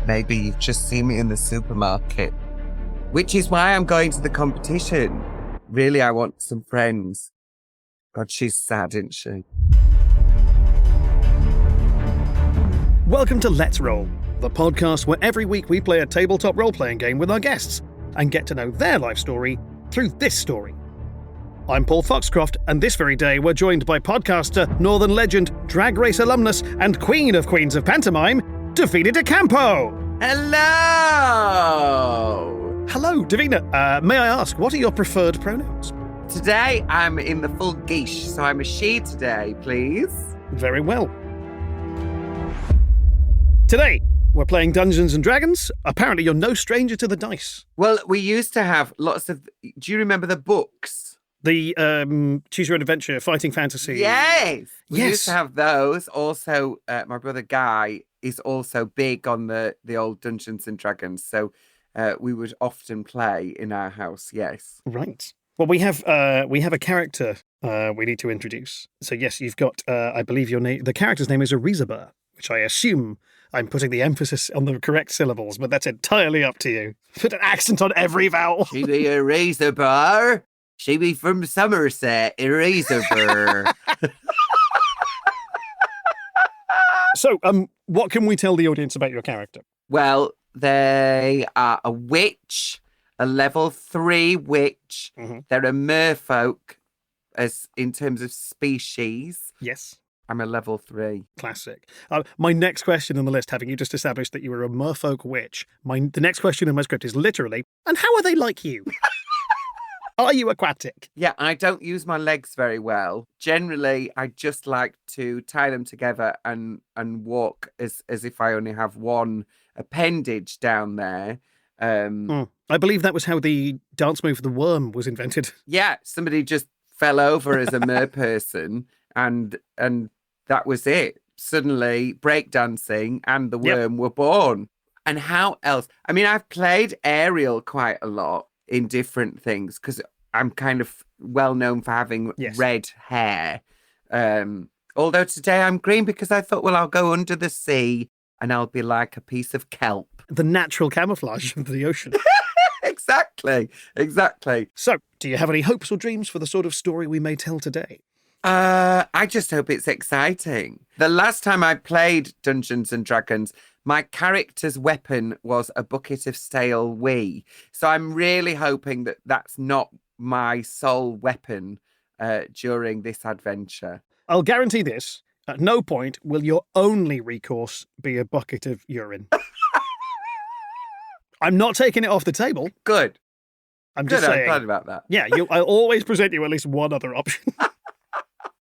Maybe you've just seen me in the supermarket, which is why I'm going to the competition. Really, I want some friends. God, she's sad, isn't she? Welcome to Let's Roll, the podcast where every week we play a tabletop role-playing game with our guests and get to know their life story through this story. I'm Paul Foxcroft, and this very day we're joined by podcaster, Northern legend, Drag Race alumnus, and Queen of Queens of Pantomime, Divina Campo. Hello! Hello, Divina. May I ask, what are your preferred pronouns? Today, I'm in the full Yshee, so I'm a she today, please. Very well. Today, we're playing Dungeons & Dragons. Apparently, you're no stranger to the dice. Well, we used to have lots of... Do you remember the books? The Choose Your Own Adventure, Fighting Fantasy. Yes! We Yes. used to have those. Also, my brother Guy is also big on the old Dungeons & Dragons, so we would often play in our house, yes. Right. Well, we have a character we need to introduce. So yes, you've got, I believe your name, the character's name is Erizabeth, which I assume I'm putting the emphasis on the correct syllables, but that's entirely up to you. Put an accent on every vowel. She be Erizabeth. She be from Somerset, Erizabeth. So, what can we tell the audience about your character? Well, they are a witch, a level 3 witch. Mm-hmm. They're a merfolk as in terms of species. Yes. I'm a level 3. Classic. My next question on the list, having you just established that you were a merfolk witch, the next question in my script is literally, and how are they like you? Are you aquatic? Yeah, I don't use my legs very well. Generally, I just like to tie them together and walk as if I only have one appendage down there. I believe that was how the dance move the worm was invented. Yeah, somebody just fell over as a mer person and that was it. Suddenly, breakdancing and the worm were born. And how else? I mean, I've played Ariel quite a lot in different things because I'm kind of well known for having red hair. Although today I'm green because I thought, well, I'll go under the sea and I'll be like a piece of kelp. The natural camouflage of the ocean. Exactly. So, do you have any hopes or dreams for the sort of story we may tell today? I just hope it's exciting. The last time I played Dungeons and Dragons, my character's weapon was a bucket of stale wee. So I'm really hoping that that's not my sole weapon during this adventure. I'll guarantee this. At no point will your only recourse be a bucket of urine. I'm not taking it off the table. Good. I'm just saying. I'm glad about that. Yeah, I'll always present you at least one other option.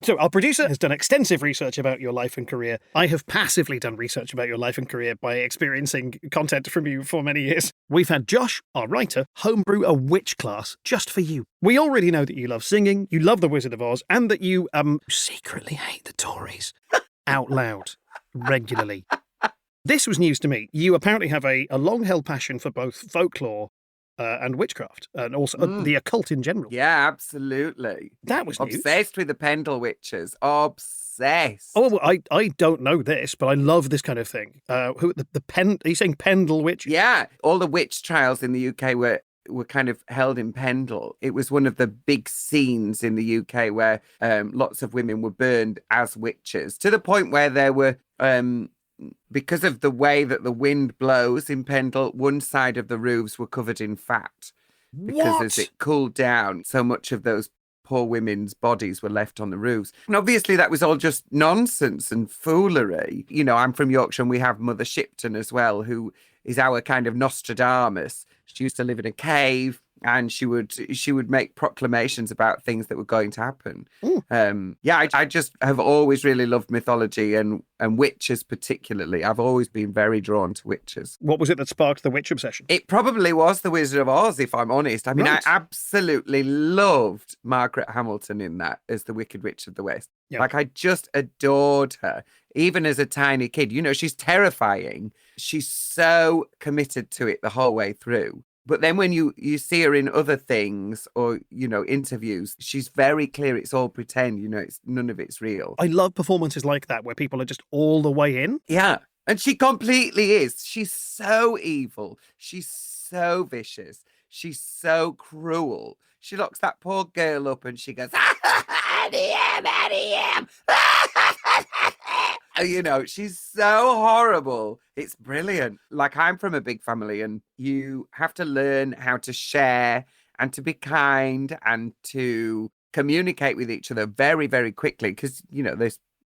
So our producer has done extensive research about your life and career. I have passively done research about your life and career by experiencing content from you for many years. We've had Josh, our writer, homebrew a witch class just for you. We already know that you love singing, you love The Wizard of Oz, and that you secretly hate the Tories out loud regularly. This was news to me. You apparently have a long-held passion for both folklore and witchcraft, and also the occult in general. Yeah, absolutely. That was news. Obsessed with the Pendle witches. Obsessed. Oh, well, I don't know this, but I love this kind of thing. Are you saying Pendle witches? Yeah, all the witch trials in the UK were kind of held in Pendle. It was one of the big scenes in the UK where lots of women were burned as witches, to the point where there were... because of the way that the wind blows in Pendle, one side of the roofs were covered in fat. Because as it cooled down, so much of those poor women's bodies were left on the roofs. And obviously that was all just nonsense and foolery. You know, I'm from Yorkshire and we have Mother Shipton as well, who is our kind of Nostradamus. She used to live in a cave and she would make proclamations about things that were going to happen. I just have always really loved mythology and witches particularly. I've always been very drawn to witches. What was it that sparked the witch obsession? It probably was The Wizard of Oz, if I'm honest. I mean, Right. I absolutely loved Margaret Hamilton in that as the Wicked Witch of the West. Yeah. Like, I just adored her, even as a tiny kid. You know, she's terrifying. She's so committed to it the whole way through. But then when you see her in other things or, you know, interviews, she's very clear it's all pretend, you know, none of it's real. I love performances like that where people are just all the way in. Yeah. And she completely is. She's so evil. She's so vicious. She's so cruel. She locks that poor girl up and she goes, ADM. You know, she's so horrible. It's brilliant. Like, I'm from a big family and you have to learn how to share and to be kind and to communicate with each other very, very quickly because, you know,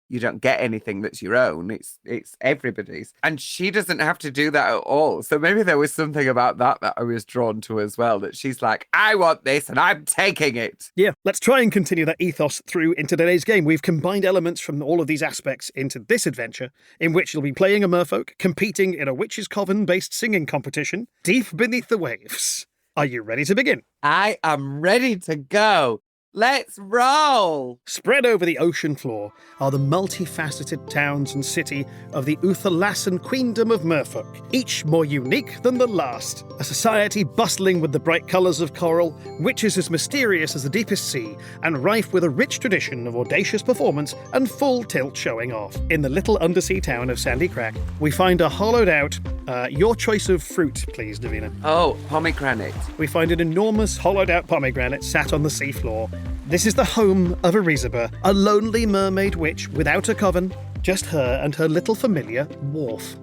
you don't get anything that's your own. It's everybody's. And she doesn't have to do that at all. So maybe there was something about that I was drawn to as well, that she's like, I want this and I'm taking it. Yeah, let's try and continue that ethos through into today's game. We've combined elements from all of these aspects into this adventure, in which you'll be playing a merfolk, competing in a witches' coven-based singing competition, deep beneath the waves. Are you ready to begin? I am ready to go. Let's roll! Spread over the ocean floor are the multifaceted towns and city of the Uthalassen Queendom of Merfolk, each more unique than the last. A society bustling with the bright colours of coral, witches as mysterious as the deepest sea, and rife with a rich tradition of audacious performance and full tilt showing off. In the little undersea town of Sandy Crack, we find a hollowed out, your choice of fruit, please, Divina. Oh, pomegranate. We find an enormous hollowed out pomegranate sat on the seafloor. This is the home of Erisabeth, a lonely mermaid witch without a coven, just her and her little familiar, Worf.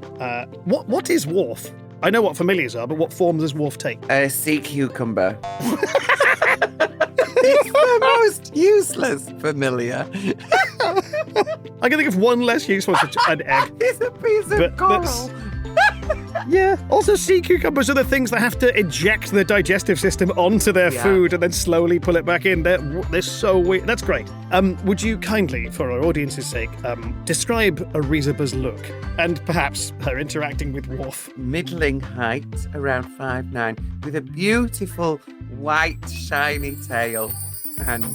What is Worf? I know what familiars are, but what form does Worf take? A sea cucumber. It's the most useless familiar. I can think of one less useful, an egg. It's a piece of coral. Yeah. Also, sea cucumbers are the things that have to eject the digestive system onto their food and then slowly pull it back in. They're so weird. That's great. Would you kindly, for our audience's sake, describe Erisabeth's look and perhaps her interacting with Worf? Middling height, around 5'9", with a beautiful white shiny tail and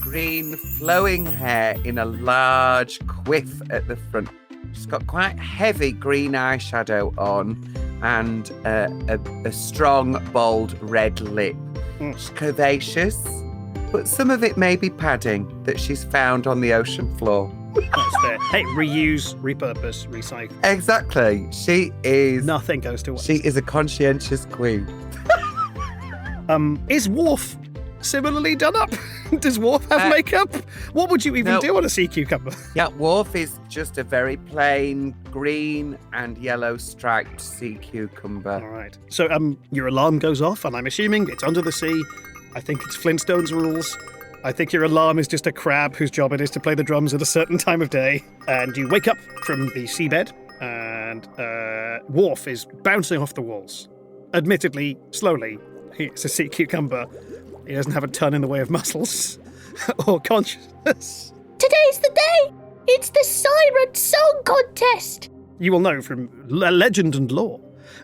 green flowing hair in a large quiff at the front. She's got quite heavy green eyeshadow on and a strong, bold red lip. She's curvaceous, but some of it may be padding that she's found on the ocean floor. That's fair. Hey, reuse, repurpose, recycle. Exactly. She is... Nothing goes to waste. She is a conscientious queen. Is Worf similarly done up? Does Worf have makeup? What would you even do on a sea cucumber? Yeah, Worf is just a very plain green and yellow striped sea cucumber. All right. So your alarm goes off, and I'm assuming it's under the sea. I think it's Flintstones rules. I think your alarm is just a crab whose job it is to play the drums at a certain time of day. And you wake up from the seabed, and Worf is bouncing off the walls. Admittedly, slowly. He's a sea cucumber. He doesn't have a ton in the way of muscles or consciousness. Today's the day! It's the Siren Song Contest! You will know from legend and lore.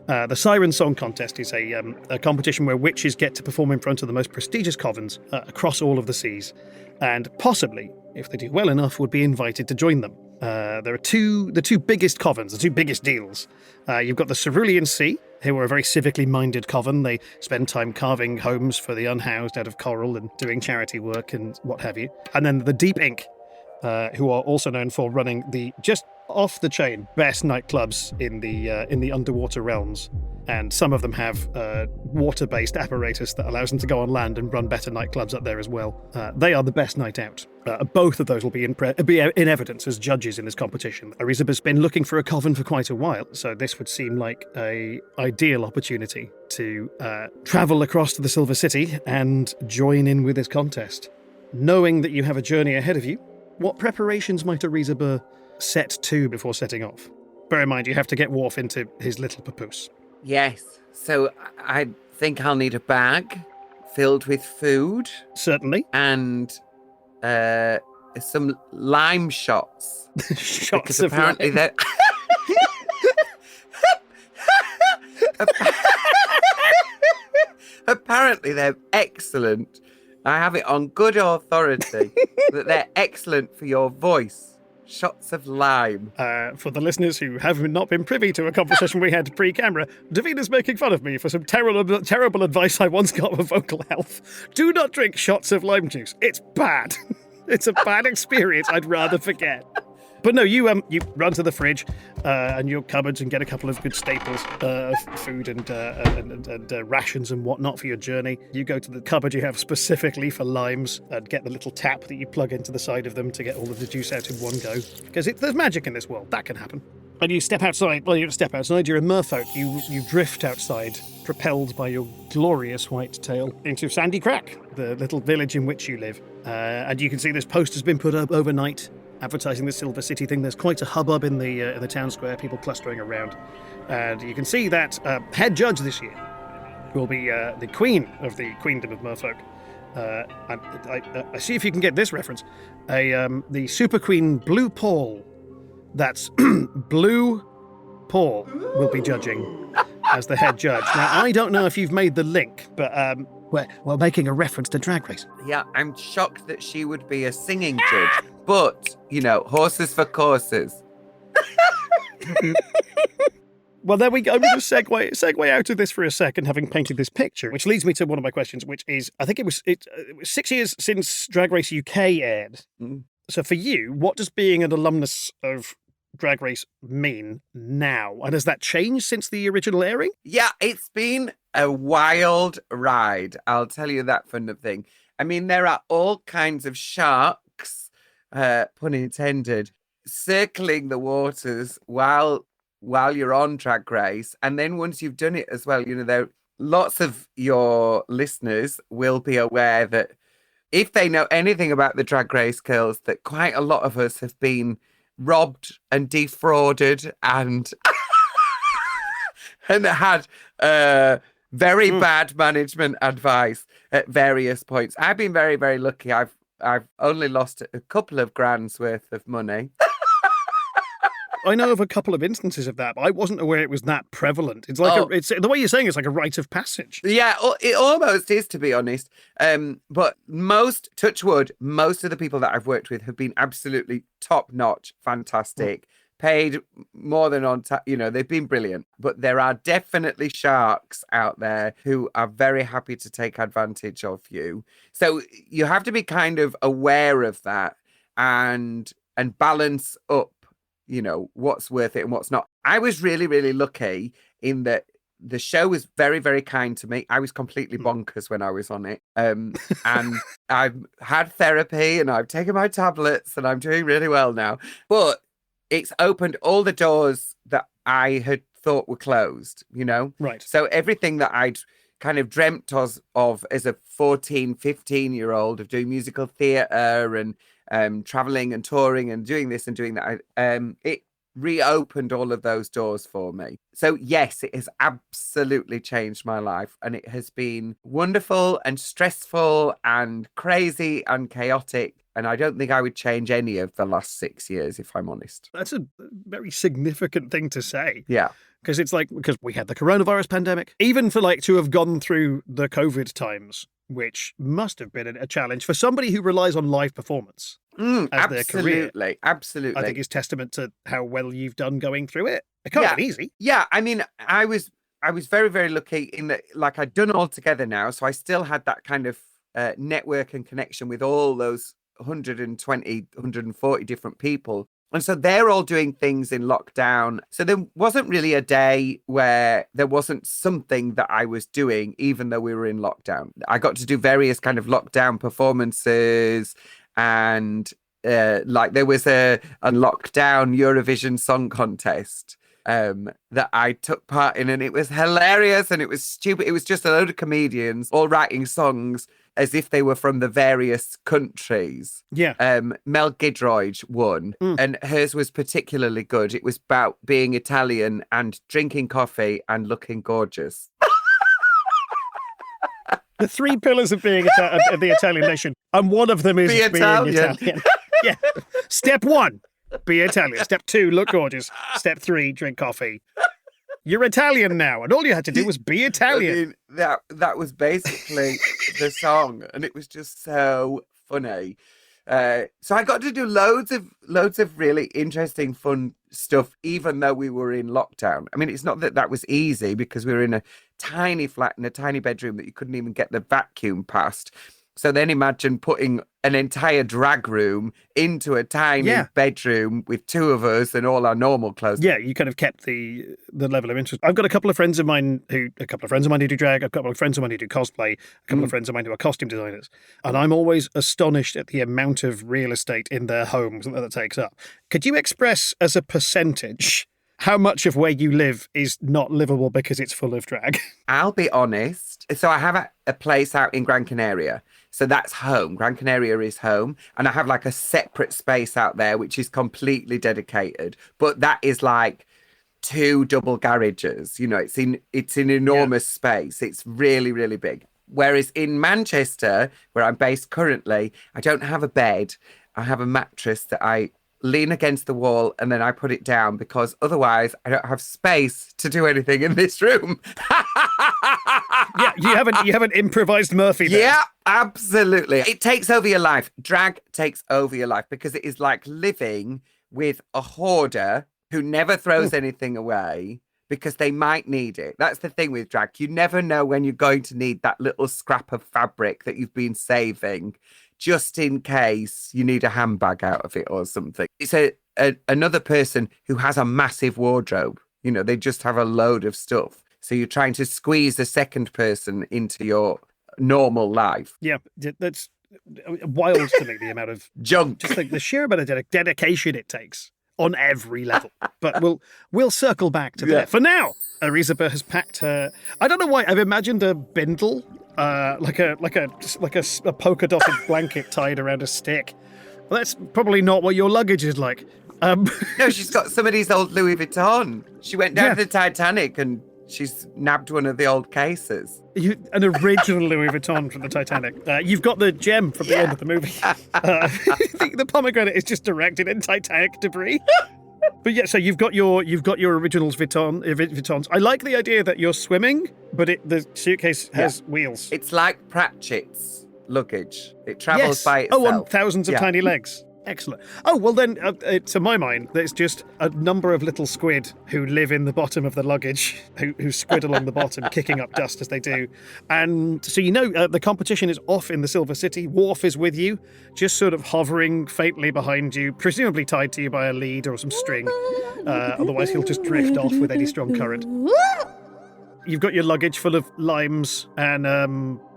The Siren Song Contest is a competition where witches get to perform in front of the most prestigious covens across all of the seas, and possibly, if they do well enough, would be invited to join them. There are the two biggest covens, the two biggest deals. You've got the Cerulean Sea, who are a very civically minded coven. They spend time carving homes for the unhoused out of coral and doing charity work and what have you. And then the Deep Ink, who are also known for running the just off the chain best nightclubs in the underwater realms. And some of them have water-based apparatus that allows them to go on land and run better nightclubs up there as well. They are the best night out. Both of those will be in evidence as judges in this competition. Erisabeth's been looking for a coven for quite a while, so this would seem like an ideal opportunity to travel across to the Silver City and join in with this contest. Knowing that you have a journey ahead of you, what preparations might Erisabeth set to before setting off? Bear in mind, you have to get Worf into his little papoose. Yes. So I think I'll need a bag filled with food. Certainly. And some lime shots. Shots because of apparently lime. Apparently they're excellent. I have it on good authority that they're excellent for your voice. Shots of lime. For the listeners who have not been privy to a conversation we had pre-camera, Davina's making fun of me for some terrible advice I once got for vocal health. Do not drink shots of lime juice. It's bad. It's a bad experience I'd rather forget. But no, you run to the fridge and your cupboards and get a couple of good staples of food and rations and whatnot for your journey. You go to the cupboard you have specifically for limes and get the little tap that you plug into the side of them to get all of the juice out in one go. Because there's magic in this world. That can happen. And you step outside. Well, you don't step outside. You're a merfolk. You drift outside, propelled by your glorious white tail, into Sandy Crack, the little village in which you live. And you can see this post has been put up overnight, advertising the Silver City thing. There's quite a hubbub in the town square, people clustering around. And you can see that head judge this year will be the queen of the Queendom of Merfolk. And I see if you can get this reference. The Super Queen Blue Paul. That's Blue Paul will be judging as the head judge. Now, I don't know if you've made the link, but we're making a reference to Drag Race. Yeah, I'm shocked that she would be a singing judge. But, horses for courses. Well, there we go. I'm going to segue out of this for a second, having painted this picture, which leads me to one of my questions, which is, I think it was 6 years since Drag Race UK aired. Mm. So for you, what does being an alumnus of Drag Race mean now? And has that changed since the original airing? Yeah, it's been a wild ride. I'll tell you that for nothing. I mean, there are all kinds of sharks, pun intended, circling the waters while you're on Drag Race. And then once you've done it as well, there lots of your listeners will be aware that if they know anything about the Drag Race girls, that quite a lot of us have been robbed and defrauded and and had very bad management advice at various points. I've been very, very lucky. I've only lost a couple of grand's worth of money. I know of a couple of instances of that, but I wasn't aware it was that prevalent. It's like it's the way you're saying it's like a rite of passage. Yeah, it almost is, to be honest. But touch wood, most of the people that I've worked with have been absolutely top-notch, fantastic, paid more than on time. They've been brilliant. But there are definitely sharks out there who are very happy to take advantage of you. So you have to be kind of aware of that and balance up, what's worth it and what's not. I was really, really lucky in that the show was very, very kind to me. I was completely bonkers when I was on it. And I've had therapy and I've taken my tablets and I'm doing really well now. But it's opened all the doors that I had thought were closed, Right. So everything that I'd kind of dreamt of as a 14, 15-year-old of doing musical theatre and traveling and touring and doing this and doing that, it reopened all of those doors for me. So yes, it has absolutely changed my life, and it has been wonderful and stressful and crazy and chaotic. And I don't think I would change any of the last 6 years, if I'm honest. That's a very significant thing to say. Yeah. Because because we had the coronavirus pandemic, even for to have gone through the COVID times, which must have been a challenge for somebody who relies on live performance as their career. Absolutely. I think is testament to how well you've done going through it. It can't have been easy. Yeah, I mean, I was very, very lucky in that, I'd done all together now, so I still had that kind of network and connection with all those 120, 140 different people. And so they're all doing things in lockdown. So there wasn't really a day where there wasn't something that I was doing, even though we were in lockdown. I got to do various kind of lockdown performances, and there was a lockdown Eurovision Song Contest that I took part in, and it was hilarious and it was stupid. It was just a load of comedians all writing songs as if they were from the various countries. Yeah. Mel Gidroyd won, and hers was particularly good. It was about being Italian and drinking coffee and looking gorgeous. The three pillars of being the Italian nation, and one of them is being Italian. Yeah. Step 1, be Italian. Step 2, look gorgeous. Step 3, drink coffee. You're Italian now, and all you had to do was be Italian. I mean, that was basically the song, and it was just so funny. So I got to do loads of really interesting, fun stuff, even though we were in lockdown. I mean, it's not that was easy, because we were in a tiny flat in a tiny bedroom that you couldn't even get the vacuum past. So then imagine putting an entire drag room into a tiny bedroom with two of us and all our normal clothes. Yeah, you kind of kept the level of interest. I've got a couple of friends of mine who do drag, a couple of friends of mine who do cosplay, a couple of friends of mine who are costume designers. And I'm always astonished at the amount of real estate in their homes that takes up. Could you express as a percentage how much of where you live is not livable because it's full of drag? I'll be honest. So I have a place out in Gran Canaria. So that's home. Gran Canaria is home. And I have like a separate space out there, which is completely dedicated. But that is like 2 double garages. You know, it's an enormous space. It's really, really big. Whereas in Manchester, where I'm based currently, I don't have a bed. I have a mattress that I lean against the wall and then I put it down because otherwise I don't have space to do anything in this room. Yeah, you haven't improvised Murphy there. Yeah, absolutely. It takes over your life. Drag takes over your life because it is like living with a hoarder who never throws anything away because they might need it. That's the thing with drag. You never know when you're going to need that little scrap of fabric that you've been saving just in case you need a handbag out of it or something. It's another person who has a massive wardrobe. You know, they just have a load of stuff. So you're trying to squeeze the second person into your normal life. Yeah, that's wild to me, the amount of junk. Just like the sheer amount of dedication it takes on every level. But we'll circle back to that. For now, Elizabeth has packed her. I don't know why I've imagined a bindle, like a polka dotted blanket tied around a stick. Well, that's probably not what your luggage is like. No, she's got somebody's old Louis Vuitton. She went down to the Titanic and she's nabbed one of the old cases. An original Louis Vuitton from the Titanic. You've got the gem from the end of the movie. The pomegranate is just directed in Titanic debris. But yeah, so you've got your originals Vuittons. I like the idea that you're swimming, but the suitcase has wheels. It's like Pratchett's luggage. It travels by itself. Oh, on thousands of tiny legs. Excellent. Oh, well then, to my mind, there's just a number of little squid who live in the bottom of the luggage, who squid along the bottom, kicking up dust as they do. And so the competition is off in the Silver City. Worf is with you, just sort of hovering faintly behind you, presumably tied to you by a lead or some string. Otherwise, he'll just drift off with any strong current. You've got your luggage full of limes and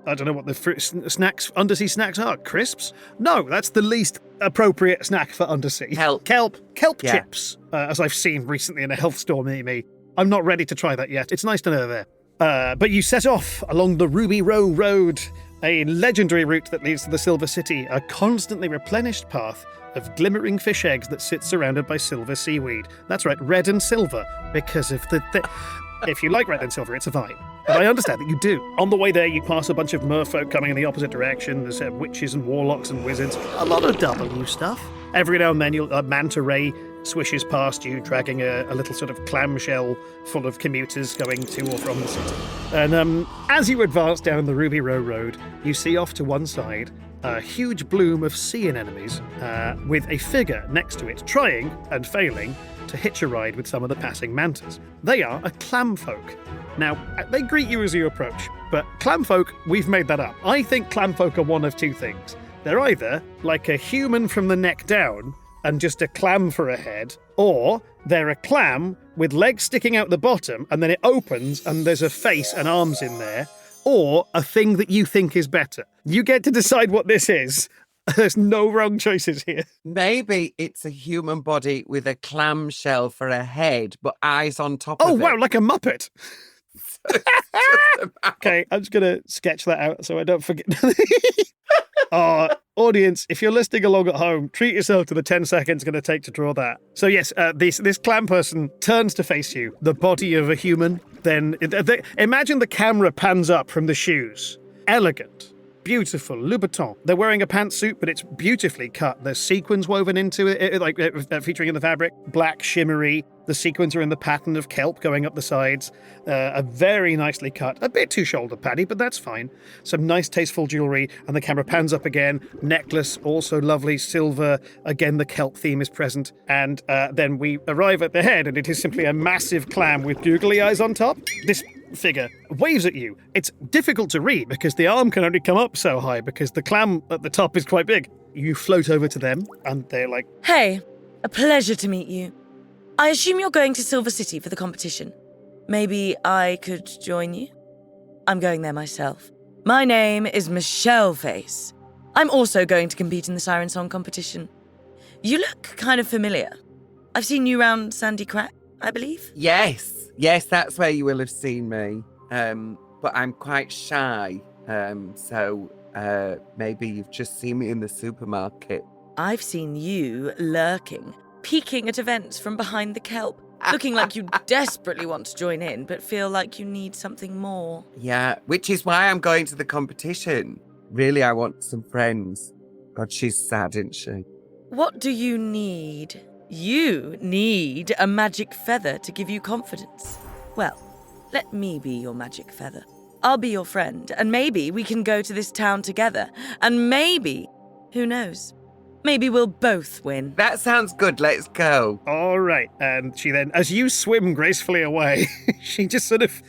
I don't know what the undersea snacks are. Crisps? No, that's the least appropriate snack for undersea. Kelp chips, as I've seen recently in a health store near me. I'm not ready to try that yet. It's nice to know there. But you set off along the Ruby Row Road, a legendary route that leads to the Silver City, a constantly replenished path of glimmering fish eggs that sits surrounded by silver seaweed. That's right, red and silver, because of the... If you like red and silver, it's a vibe. But I understand that you do. On the way there, you pass a bunch of merfolk coming in the opposite direction. There's witches and warlocks and wizards. A lot of W stuff. Every now and then, a manta ray swishes past you, dragging a little sort of clamshell full of commuters going to or from the city. And as you advance down the Ruby Row Road, you see off to one side a huge bloom of sea anemones with a figure next to it, trying and failing to hitch a ride with some of the passing mantas. They are a clamfolk. Now, they greet you as you approach, but clamfolk, we've made that up. I think clamfolk are one of two things. They're either like a human from the neck down and just a clam for a head, or they're a clam with legs sticking out the bottom and then it opens and there's a face and arms in there, or a thing that you think is better. You get to decide what this is. There's no wrong choices here. Maybe it's a human body with a clamshell for a head, but eyes on top of it. Oh, wow, like a Muppet. Okay, I'm just going to sketch that out so I don't forget. Audience, if you're listening along at home, treat yourself to the 10 seconds it's going to take to draw that. So yes, this clam person turns to face you, the body of a human. Then imagine the camera pans up from the shoes. Elegant. Beautiful, Louboutin. They're wearing a pantsuit, but it's beautifully cut. There's sequins woven into it, featuring in the fabric. Black, shimmery. The sequins are in the pattern of kelp going up the sides. A very nicely cut. A bit too shoulder paddy, but that's fine. Some nice, tasteful jewellery, and the camera pans up again. Necklace, also lovely, silver. Again, the kelp theme is present. And then we arrive at the head, and it is simply a massive clam with googly eyes on top. This figure waves at you. It's difficult to read because the arm can only come up so high because the clam at the top is quite big. You float over to them and they're like, Hey, a pleasure to meet you. I assume you're going to Silver City for the competition. Maybe I could join you? I'm going there myself. My name is Michelle Face. I'm also going to compete in the Siren Song competition. You look kind of familiar. I've seen you round Sandy Crack, I believe. Yes, that's where you will have seen me. But I'm quite shy. So maybe you've just seen me in the supermarket. I've seen you lurking, peeking at events from behind the kelp, looking like you desperately want to join in, but feel like you need something more. Yeah, which is why I'm going to the competition. Really, I want some friends. God, she's sad, isn't she? What do you need? You need a magic feather to give you confidence. Well, let me be your magic feather. I'll be your friend, and maybe we can go to this town together. And maybe, who knows, maybe we'll both win. That sounds good. Let's go. all right. And she then, as you swim gracefully away, she just sort of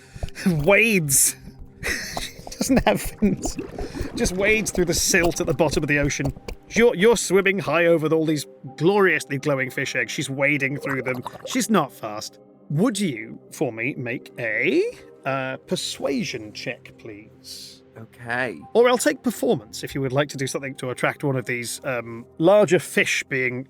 wades. She doesn't have fins. Just wades through the silt at the bottom of the ocean. You're swimming high over all these gloriously glowing fish eggs. She's wading through them. She's not fast. Would you, for me, make a persuasion check, please? Okay. Or I'll take performance if you would like to do something to attract one of these larger fish being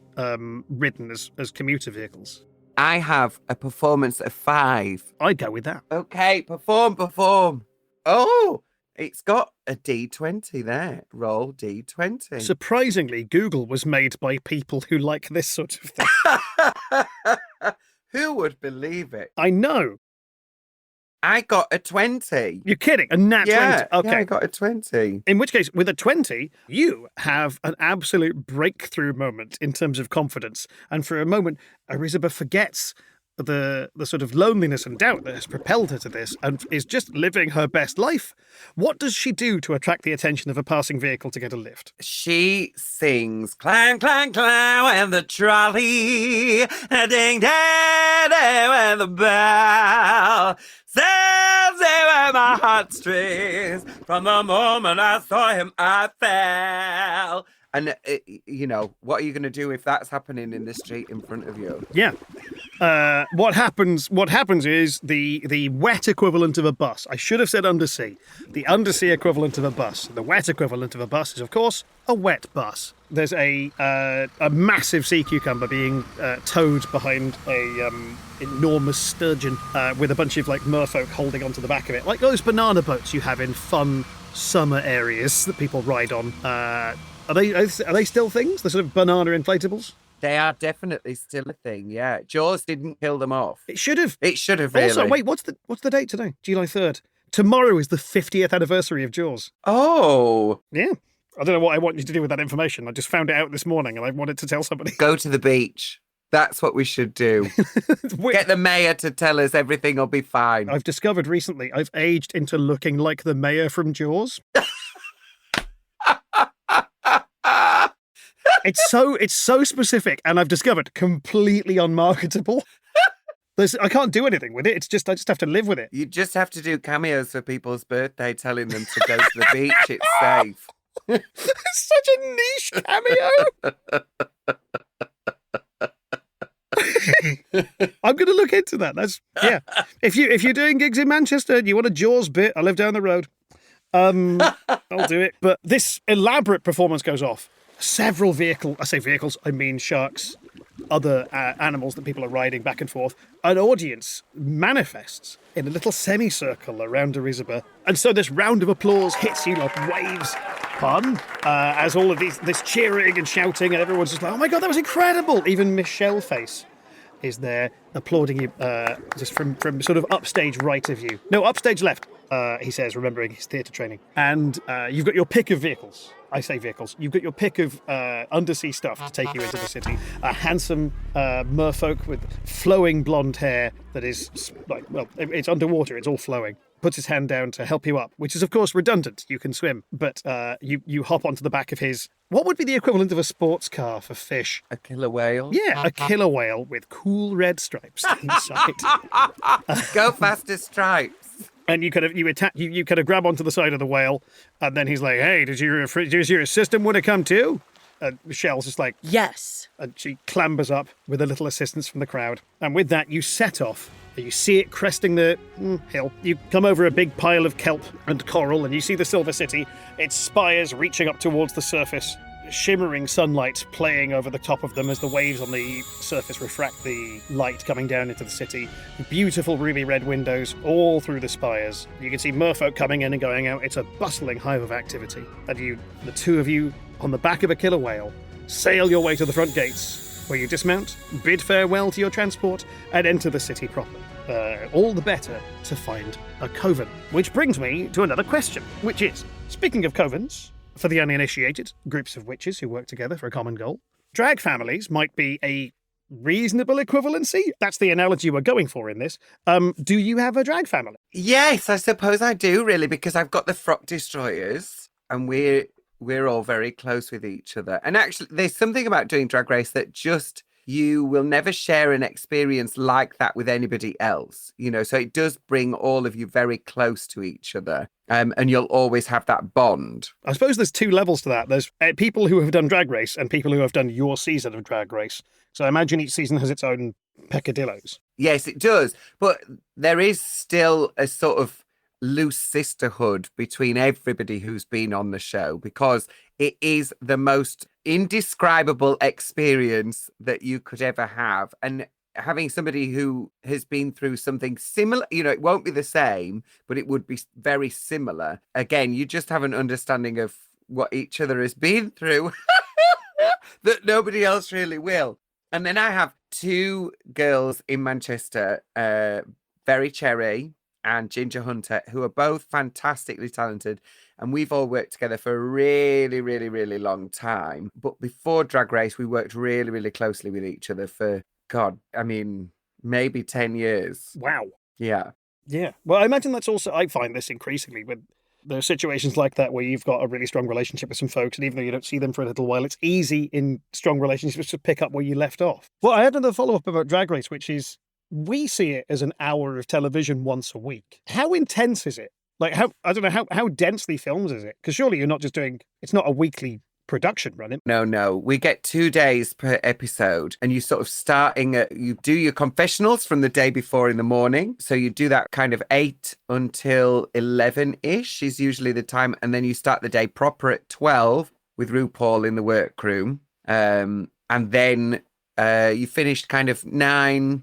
ridden as commuter vehicles. I have a performance of 5. I'd go with that. Okay, perform. Oh, it's got a D20 there. Roll D20. Surprisingly, Google was made by people who like this sort of thing. Who would believe it? I know. I got a 20. You're kidding. A nat 20. Okay. Yeah, I got a 20. In which case, with a 20, you have an absolute breakthrough moment in terms of confidence. And for a moment, Elizabeth forgets the sort of loneliness and doubt that has propelled her to this and is just living her best life. What does she do to attract the attention of a passing vehicle to get a lift? She sings clang, clang, clang with the trolley, a ding, dang, dang with the bell. Says they were my heartstrings. From the moment I saw him, I fell. And, what are you going to do if that's happening in the street in front of you? Yeah. What happens is the wet equivalent of a bus. I should have said undersea. The undersea equivalent of a bus. The wet equivalent of a bus is, of course, a wet bus. There's a massive sea cucumber being towed behind a enormous sturgeon with a bunch of merfolk holding onto the back of it, like those banana boats you have in fun summer areas that people ride on. Are they still things? The sort of banana inflatables? They are definitely still a thing, yeah. Jaws didn't kill them off. It should have. It should have, really. Also, wait, what's the date today? July 3rd. Tomorrow is the 50th anniversary of Jaws. Oh. Yeah. I don't know what I want you to do with that information. I just found it out this morning and I wanted to tell somebody. Go to the beach. That's what we should do. Get the mayor to tell us everything will be fine. I've discovered recently I've aged into looking like the mayor from Jaws. It's so specific, and I've discovered completely unmarketable. I can't do anything with it. I just have to live with it. You just have to do cameos for people's birthday, telling them to go to the beach. It's safe. It's such a niche cameo. I'm going to look into that. If you're doing gigs in Manchester and you want a Jaws bit, I live down the road. I'll do it. But this elaborate performance goes off. Several I mean sharks, other animals that people are riding back and forth. An audience manifests in a little semicircle around Elizabeth. And so this round of applause hits you like waves. Fun. As all of this cheering and shouting, and everyone's just like, oh my God, that was incredible. Even Michelle Face is there applauding you just from sort of upstage right of you. No, upstage left, he says, remembering his theatre training. And you've got your pick of vehicles. I say vehicles. You've got your pick of undersea stuff to take you into the city. A handsome merfolk with flowing blonde hair that is it's underwater. It's all flowing. Puts his hand down to help you up, which is, of course, redundant. You can swim. But you hop onto the back of his... What would be the equivalent of a sports car for fish? A killer whale? Yeah, a killer whale with cool red stripes inside. Go faster, stripes. And you kind of grab onto the side of the whale, and then he's like, "Hey, does your assistant want to come too?" And Michelle's just like, Yes. and she clambers up with a little assistance from the crowd. And with that, you set off. You see it cresting the hill. You come over a big pile of kelp and coral, and you see the Silver City, its spires reaching up towards the surface, shimmering sunlight playing over the top of them as the waves on the surface refract the light coming down into the city. Beautiful ruby red windows all through the spires. You can see merfolk coming in and going out. It's a bustling hive of activity. And the two of you, on the back of a killer whale, sail your way to the front gates, where you dismount, bid farewell to your transport, and enter the city proper. All the better to find a coven. Which brings me to another question, which is, speaking of covens, for the uninitiated, groups of witches who work together for a common goal, drag families might be a reasonable equivalency. That's the analogy we're going for in this. Do you have a drag family? Yes, I suppose I do, really, because I've got the Frock Destroyers, and we're all very close with each other. And actually, there's something about doing Drag Race that just, you will never share an experience like that with anybody else, so it does bring all of you very close to each other, and you'll always have that bond. I suppose there's two levels to that. There's people who have done Drag Race and people who have done your season of Drag Race. So I imagine each season has its own peccadillos. Yes, it does, but there is still a sort of loose sisterhood between everybody who's been on the show, because it is the most indescribable experience that you could ever have. And having somebody who has been through something similar, it won't be the same, but it would be very similar. Again, you just have an understanding of what each other has been through that nobody else really will. And then I have two girls in Manchester, Very Cherry and Ginger Hunter, who are both fantastically talented. And we've all worked together for a really, really, really long time. But before Drag Race, we worked really, really closely with each other for, maybe 10 years. Wow. Yeah. Yeah. Well, I imagine that's also, I find this increasingly with there are situations like that where you've got a really strong relationship with some folks, and even though you don't see them for a little while, it's easy in strong relationships to pick up where you left off. Well, I had another follow-up about Drag Race, which is, we see it as an hour of television once a week. How intense is it? Like, how densely filmed is it? Because surely you're not just it's not a weekly production run. No. We get 2 days per episode, and you sort of you do your confessionals from the day before in the morning. So you do that kind of 8 until 11-ish is usually the time. And then you start the day proper at 12 with RuPaul in the workroom. And then you finished kind of 9,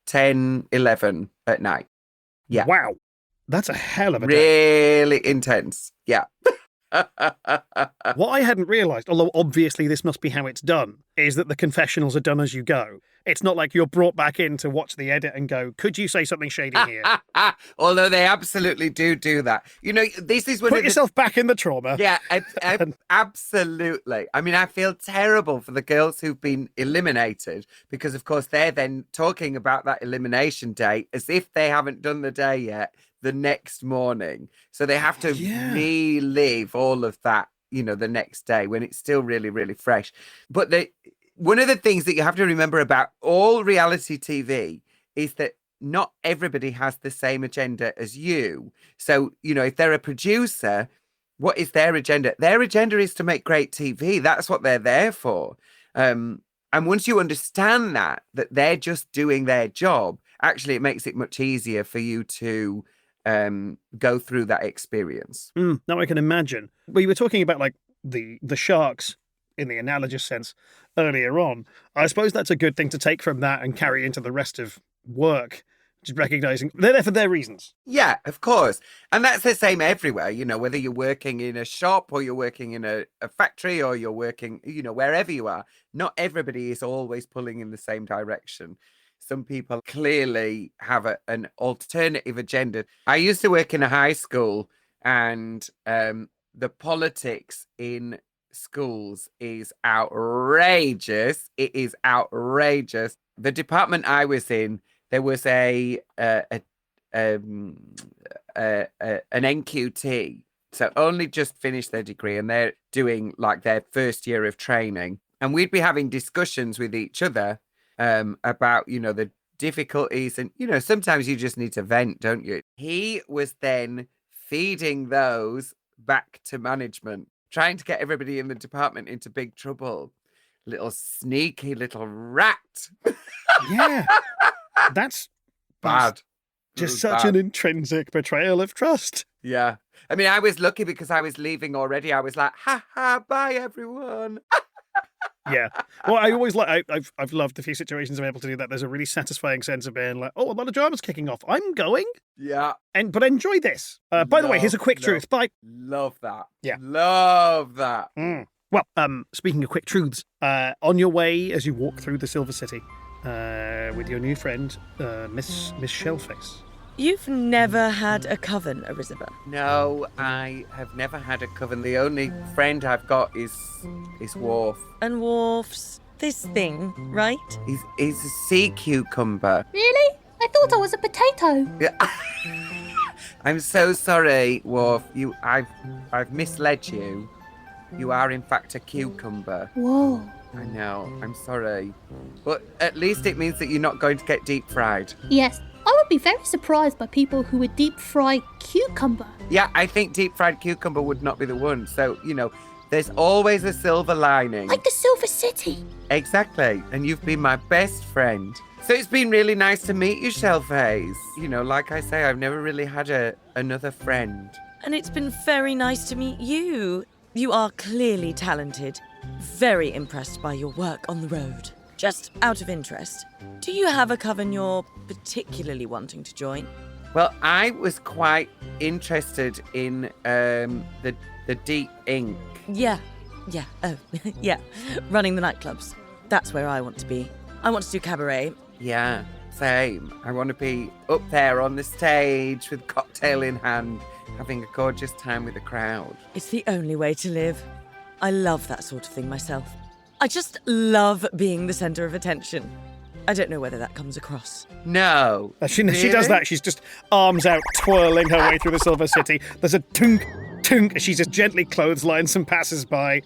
10, 11 at night. Yeah. Wow. That's a hell of a day. Really intense. Yeah. What I hadn't realised, although obviously this must be how it's done, is that the confessionals are done as you go. It's not like you're brought back in to watch the edit and go, could you say something shady here? Although they absolutely do that. This is Put yourself back in the trauma. Yeah, absolutely. I mean, I feel terrible for the girls who've been eliminated, because, of course, they're then talking about that elimination day as if they haven't done the day yet, the next morning. So they have to relive all of that, the next day when it's still really, really fresh. But one of the things that you have to remember about all reality TV is that not everybody has the same agenda as you. So, if they're a producer, what is their agenda? Their agenda is to make great TV. That's what they're there for. And once you understand that they're just doing their job, actually, it makes it much easier for you to go through that experience. Now I can imagine. Well, you were talking about like the sharks in the analogous sense earlier on. I suppose that's a good thing to take from that and carry into the rest of work, just recognizing they're there for their reasons. Yeah, of course. And that's the same everywhere, whether you're working in a shop or you're working in a factory or you're working, wherever you are, not everybody is always pulling in the same direction. Some people clearly have an alternative agenda. I used to work in a high school, and the politics in schools is outrageous. It is outrageous. The department I was in, there was an NQT, so only just finished their degree, and they're doing like their first year of training. And we'd be having discussions with each other about, the difficulties. And, sometimes you just need to vent, don't you? He was then feeding those back to management, trying to get everybody in the department into big trouble. Little sneaky little rat. Yeah. That's Bad. Just such an intrinsic betrayal of trust. Yeah. I mean, I was lucky because I was leaving already. I was like, ha ha, bye everyone. Yeah. Well, I always I've loved a few situations I'm able to do that. There's a really satisfying sense of being like, oh, a lot of drama's kicking off. I'm going. Yeah. But enjoy this. By the way, here's a quick truth. Bye. Love that. Yeah. Love that. Well, speaking of quick truths, on your way as you walk through the Silver City with your new friend, Miss Shellface. You've never had a coven, Elizabeth? No, I have never had a coven. The only friend I've got is Worf. And Worf's this thing, right? He's a sea cucumber. Really? I thought I was a potato. Yeah. I'm so sorry, Worf. I've misled you. You are in fact a cucumber. Whoa. I know. I'm sorry. But at least it means that you're not going to get deep fried. Yes, I would be very surprised by people who would deep fry cucumber. Yeah, I think deep fried cucumber would not be the one. So, there's always a silver lining. Like the Silver City. Exactly. And you've been my best friend. So it's been really nice to meet you, Shellface. Like I say, I've never really had another friend. And it's been very nice to meet you. You are clearly talented. Very impressed by your work on the road. Just out of interest, do you have a coven you're particularly wanting to join? Well, I was quite interested in the deep ink. Yeah. Oh, yeah. Running the nightclubs. That's where I want to be. I want to do cabaret. Yeah, same. I want to be up there on the stage with cocktail in hand, having a gorgeous time with the crowd. It's the only way to live. I love that sort of thing myself. I just love being the centre of attention. I don't know whether that comes across. No. She does that. She's just arms out, twirling her way through the Silver City. There's a tunk, tunk, as she just gently clotheslines some passers-by,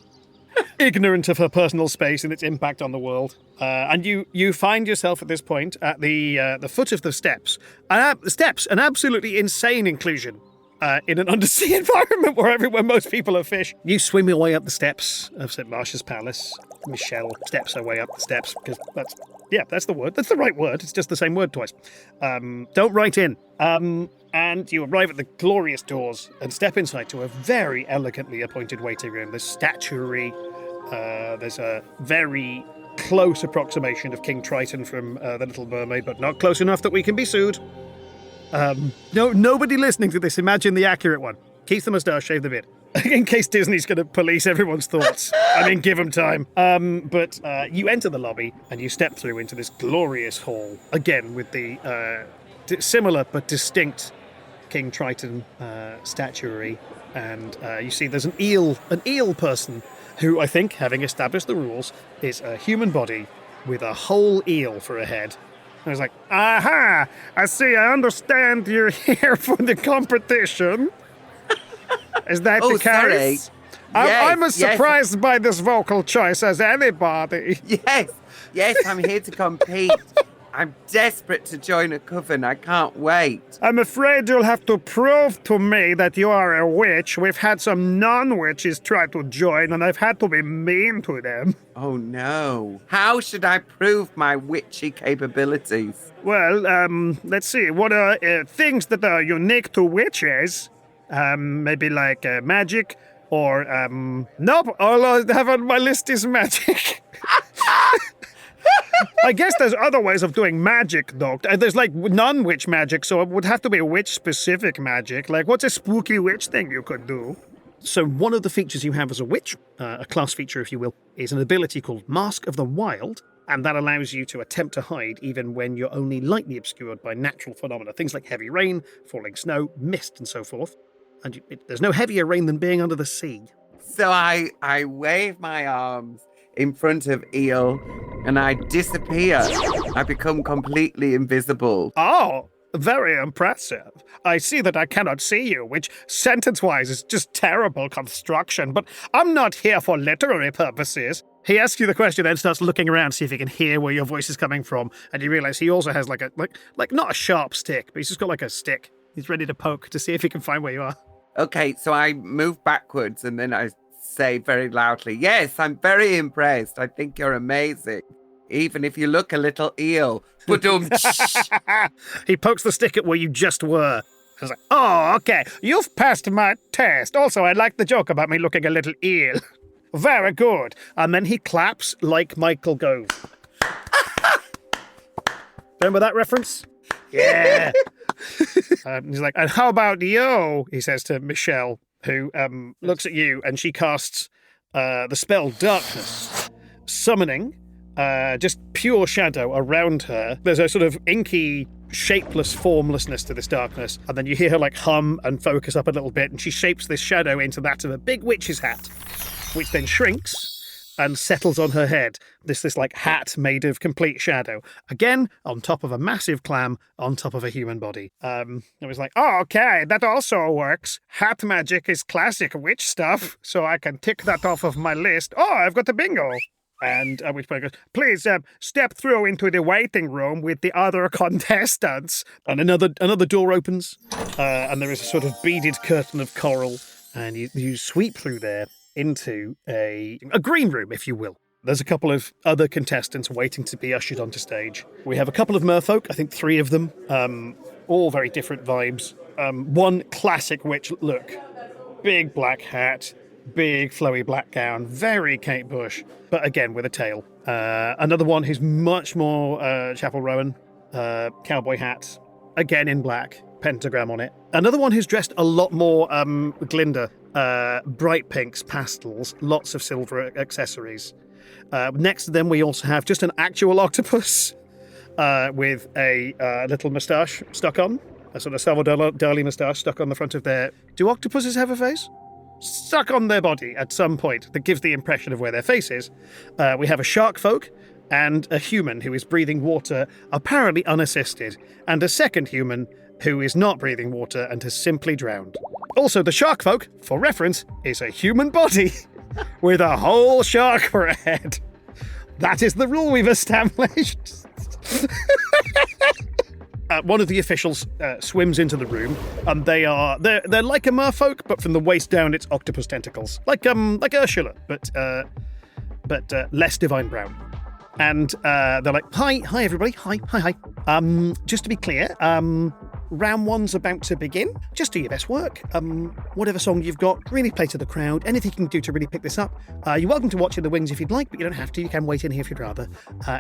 ignorant of her personal space and its impact on the world. And you find yourself at this point at the foot of the steps. An absolutely insane inclusion. In an undersea environment where most people are fish. You swim your way up the steps of St. Marcia's Palace. Michelle steps her way up the steps, because that's the word. That's the right word. It's just the same word twice. Don't write in. And you arrive at the glorious doors and step inside to a very elegantly appointed waiting room. There's statuary. There's a very close approximation of King Triton from The Little Mermaid, but not close enough that we can be sued. Nobody listening to this, imagine the accurate one. Keep the moustache, shave the beard. In case Disney's going to police everyone's thoughts. I mean, give them time. But you enter the lobby and you step through into this glorious hall. Again, with the similar but distinct King Triton statuary. And you see there's an eel person who, I think, having established the rules, is a human body with a whole eel for a head. I was like, aha! I see, I understand you're here for the competition. Is that the case? Sorry. I'm as surprised by this vocal choice as anybody. Yes, I'm here to compete. I'm desperate to join a coven. I can't wait. I'm afraid you'll have to prove to me that you are a witch. We've had some non-witches try to join, and I've had to be mean to them. Oh, no. How should I prove my witchy capabilities? Well, let's see. What are things that are unique to witches? Maybe like magic, or, nope, all I have on my list is magic. I guess there's other ways of doing magic, though. There's like non-witch magic, so it would have to be witch-specific magic. Like, what's a spooky witch thing you could do? So one of the features you have as a witch, a class feature if you will, is an ability called Mask of the Wild, and that allows you to attempt to hide even when you're only lightly obscured by natural phenomena, things like heavy rain, falling snow, mist, and so forth. And there's no heavier rain than being under the sea. So I wave my arms in front of Eel, and I disappear. I become completely invisible. Oh, very impressive. I see that I cannot see you, which sentence-wise is just terrible construction, but I'm not here for literary purposes. He asks you the question, then starts looking around to see if he can hear where your voice is coming from, and you realise he also has like not a sharp stick, but he's just got like a stick. He's ready to poke to see if he can find where you are. Okay, so I move backwards and then I say very loudly, yes, I'm very impressed. I think you're amazing. Even if you look a little eel. He pokes the stick at where you just were. I was like, oh, okay, you've passed my test. Also, I like the joke about me looking a little eel. Very good. And then he claps like Michael Gove. Remember that reference? Yeah. He's like, and how about you? He says to Michelle, who looks at you, and she casts the spell Darkness, summoning just pure shadow around her. There's a sort of inky, shapeless formlessness to this darkness, and then you hear her like hum and focus up a little bit, and she shapes this shadow into that of a big witch's hat, which then shrinks and settles on her head. This like hat made of complete shadow. Again, on top of a massive clam, on top of a human body. It was like, oh, okay, that also works. Hat magic is classic witch stuff, so I can tick that off of my list. Oh, I've got a bingo. And at which point goes, please step through into the waiting room with the other contestants. And another door opens, and there is a sort of beaded curtain of coral, and you sweep through there into a green room, if you will. There's a couple of other contestants waiting to be ushered onto stage. We have a couple of merfolk, I think 3 of them, all very different vibes. One classic witch look, big black hat, big flowy black gown, very Kate Bush, but again with a tail. Another one who's much more Chapel Rowan, cowboy hat, again in black, pentagram on it. Another one who's dressed a lot more Glinda, bright pinks, pastels, lots of silver accessories. Next to them we also have just an actual octopus with a little moustache stuck on, a sort of Salvador Dali moustache stuck on the front of their... Do octopuses have a face? Stuck on their body at some point that gives the impression of where their face is. We have a shark folk and a human who is breathing water, apparently unassisted, and a second human who is not breathing water and has simply drowned. Also, the shark folk, for reference, is a human body with a whole shark for a head. That is the rule we've established. One of the officials swims into the room, and they're like a merfolk, but from the waist down, it's octopus tentacles, like Ursula, but less divine brown. And they're like, hi everybody, hi. Just to be clear, round 1's about to begin. Just do your best work. Whatever song you've got, really play to the crowd. Anything you can do to really pick this up. You're welcome to watch in the wings if you'd like, but you don't have to. You can wait in here if you'd rather.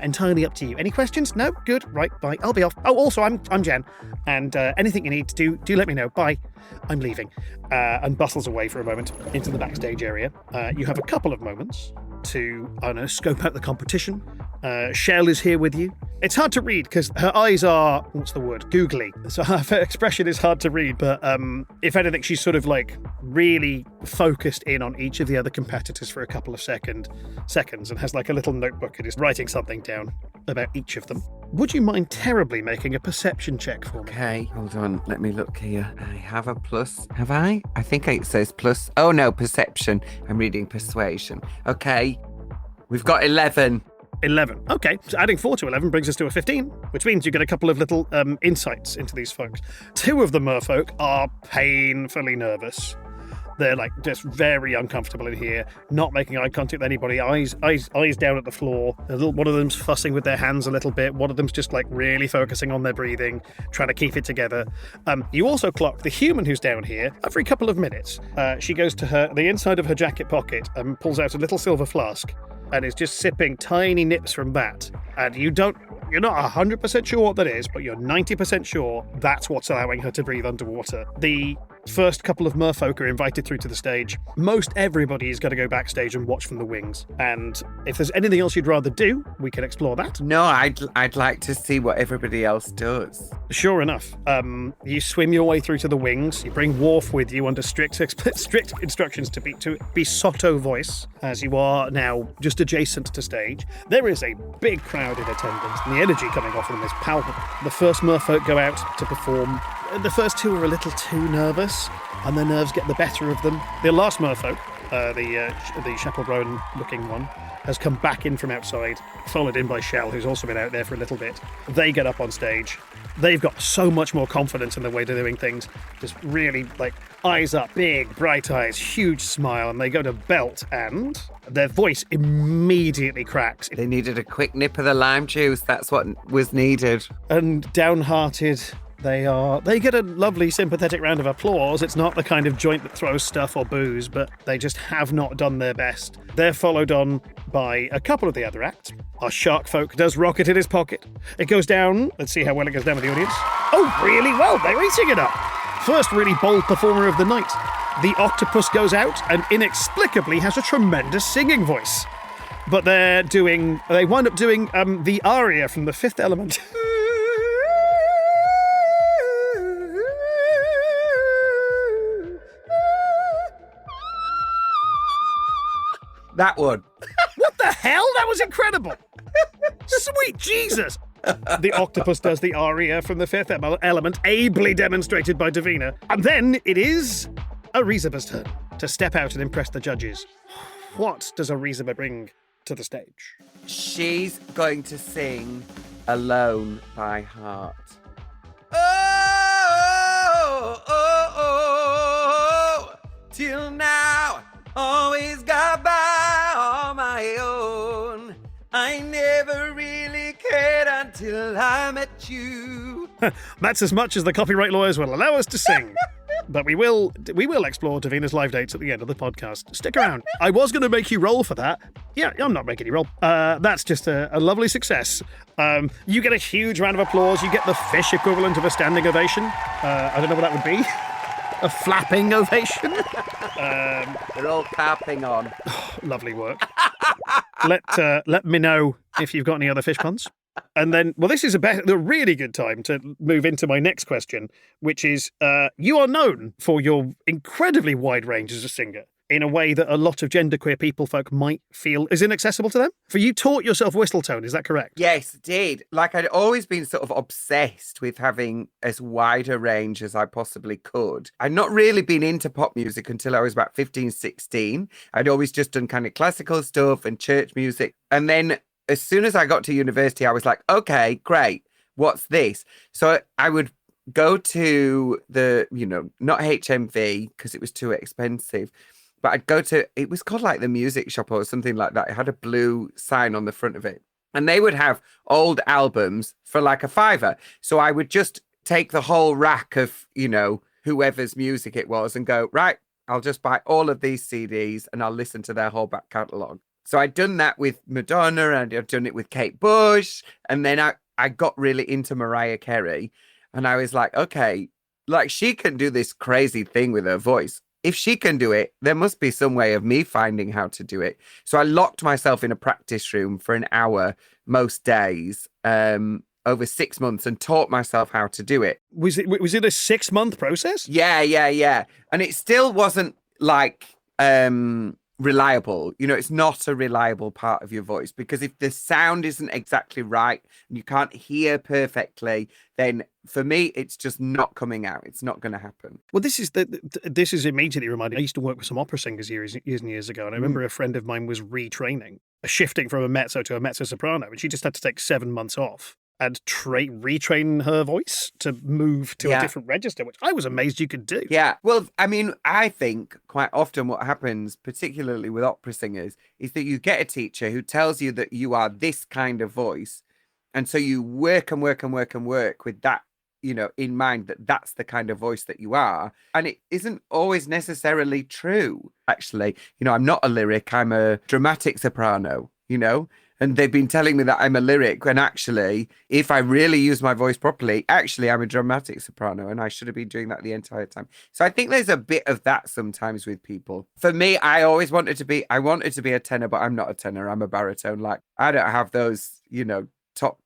Entirely up to you. Any questions? No? Good. Right. Bye. I'll be off. Oh, also, I'm Jen. And anything you need to do let me know. Bye. I'm leaving. And bustles away for a moment into the backstage area. You have a couple of moments to, I don't know, scope out the competition. Shell is here with you. It's hard to read because her eyes are, what's the word, googly. So her expression is hard to read, but if anything, she's sort of like really focused in on each of the other competitors for a couple of seconds and has like a little notebook and is writing something down about each of them. Would you mind terribly making a perception check for me? Okay, hold on. Let me look here. I have a plus. Have I? I think it says plus. Oh, no, perception. I'm reading persuasion. Okay. We've got 11. 11. Okay, so adding 4 to 11 brings us to a 15, which means you get a couple of little insights into these folks. 2 of the merfolk are painfully nervous. They're like just very uncomfortable in here, not making eye contact with anybody, eyes down at the floor. One of them's fussing with their hands a little bit. One of them's just like really focusing on their breathing, trying to keep it together. You also clock the human who's down here every couple of minutes. She goes to the inside of her jacket pocket and pulls out a little silver flask and is just sipping tiny nips from that. And you're not 100% sure what that is, but you're 90% sure that's what's allowing her to breathe underwater. The first couple of merfolk are invited through to the stage. Most everybody is going to go backstage and watch from the wings. And if there's anything else you'd rather do, we can explore that. No, I'd like to see what everybody else does. Sure enough. You swim your way through to the wings. You bring Worf with you under strict instructions to be sotto voice, as you are now just adjacent to stage. There is a big crowd in attendance, and the energy coming off of them is palpable. The first merfolk go out to perform. The first 2 are a little too nervous, and their nerves get the better of them. The last merfolk the chaperone-looking one, has come back in from outside, followed in by Shell, who's also been out there for a little bit. They get up on stage. They've got so much more confidence in the way they're doing things. Just really, like, eyes up, big, bright eyes, huge smile, and they go to belt, and their voice immediately cracks. They needed a quick nip of the lime juice. That's what was needed. And downhearted they are. They get a lovely, sympathetic round of applause. It's not the kind of joint that throws stuff or booze, but they just have not done their best. They're followed on by a couple of the other acts. Our shark folk does rocket in his pocket. It goes down. Let's see how well it goes down with the audience. Oh, really well. They're eating it up. First really bold performer of the night. The octopus goes out and inexplicably has a tremendous singing voice. But they wind up doing the aria from The Fifth Element. That one. What the hell? That was incredible. Sweet Jesus. The octopus does the aria from The Fifth Element, ably demonstrated by Divina. And then it is Arizaba's turn to step out and impress the judges. What does Arizaba bring to the stage? She's going to sing Alone by Heart. Oh, oh, oh, till now, always got by on my own. I never really cared until I met you. That's as much as the copyright lawyers will allow us to sing. But we will explore Divina's live dates at the end of the podcast. Stick around. I was going to make you roll for that. Yeah, I'm not making you roll. That's just a lovely success. You get a huge round of applause. You get the fish equivalent of a standing ovation. I don't know what that would be. A flapping ovation. They're all clapping on. Lovely work. Let me know if you've got any other fish puns. And then, well, this is a really good time to move into my next question, which is, you are known for your incredibly wide range as a singer in a way that a lot of genderqueer people folk might feel is inaccessible to them. For you taught yourself whistle tone, is that correct? Yes, I did. Like, I'd always been sort of obsessed with having as wide a range as I possibly could. I'd not really been into pop music until I was about 15, 16. I'd always just done kind of classical stuff and church music. And then as soon as I got to university, I was like, okay, great. What's this? So I would go to the, not HMV because it was too expensive, but I'd go to, it was called like the music shop or something like that. It had a blue sign on the front of it. And they would have old albums for like a $5. So I would just take the whole rack of, whoever's music it was and go, right, I'll just buy all of these CDs and I'll listen to their whole back catalogue. So I'd done that with Madonna and I'd done it with Kate Bush. And then I got really into Mariah Carey. And I was like, okay, like she can do this crazy thing with her voice. If she can do it, there must be some way of me finding how to do it. So I locked myself in a practice room for an hour most days over 6 months and taught myself how to do it. Was it a 6-month process? Yeah. And it still wasn't like reliable. It's not a reliable part of your voice because if the sound isn't exactly right and you can't hear perfectly, then for me, it's just not coming out. It's not going to happen. Well, this is immediately reminding. I used to work with some opera singers years and years ago, and I remember a friend of mine was retraining, shifting from a mezzo to a mezzo soprano, and she just had to take 7 months off and retrain her voice to move to a different register, which I was amazed you could do. Yeah. Well, I mean, I think quite often what happens, particularly with opera singers, is that you get a teacher who tells you that you are this kind of voice. And so you work with that, in mind that that's the kind of voice that you are. And it isn't always necessarily true, actually. I'm not a lyric. I'm a dramatic soprano, And they've been telling me that I'm a lyric when actually, if I really use my voice properly, actually I'm a dramatic soprano and I should have been doing that the entire time. So I think there's a bit of that sometimes with people. For me, I wanted to be a tenor, but I'm not a tenor. I'm a baritone. Like I don't have those, top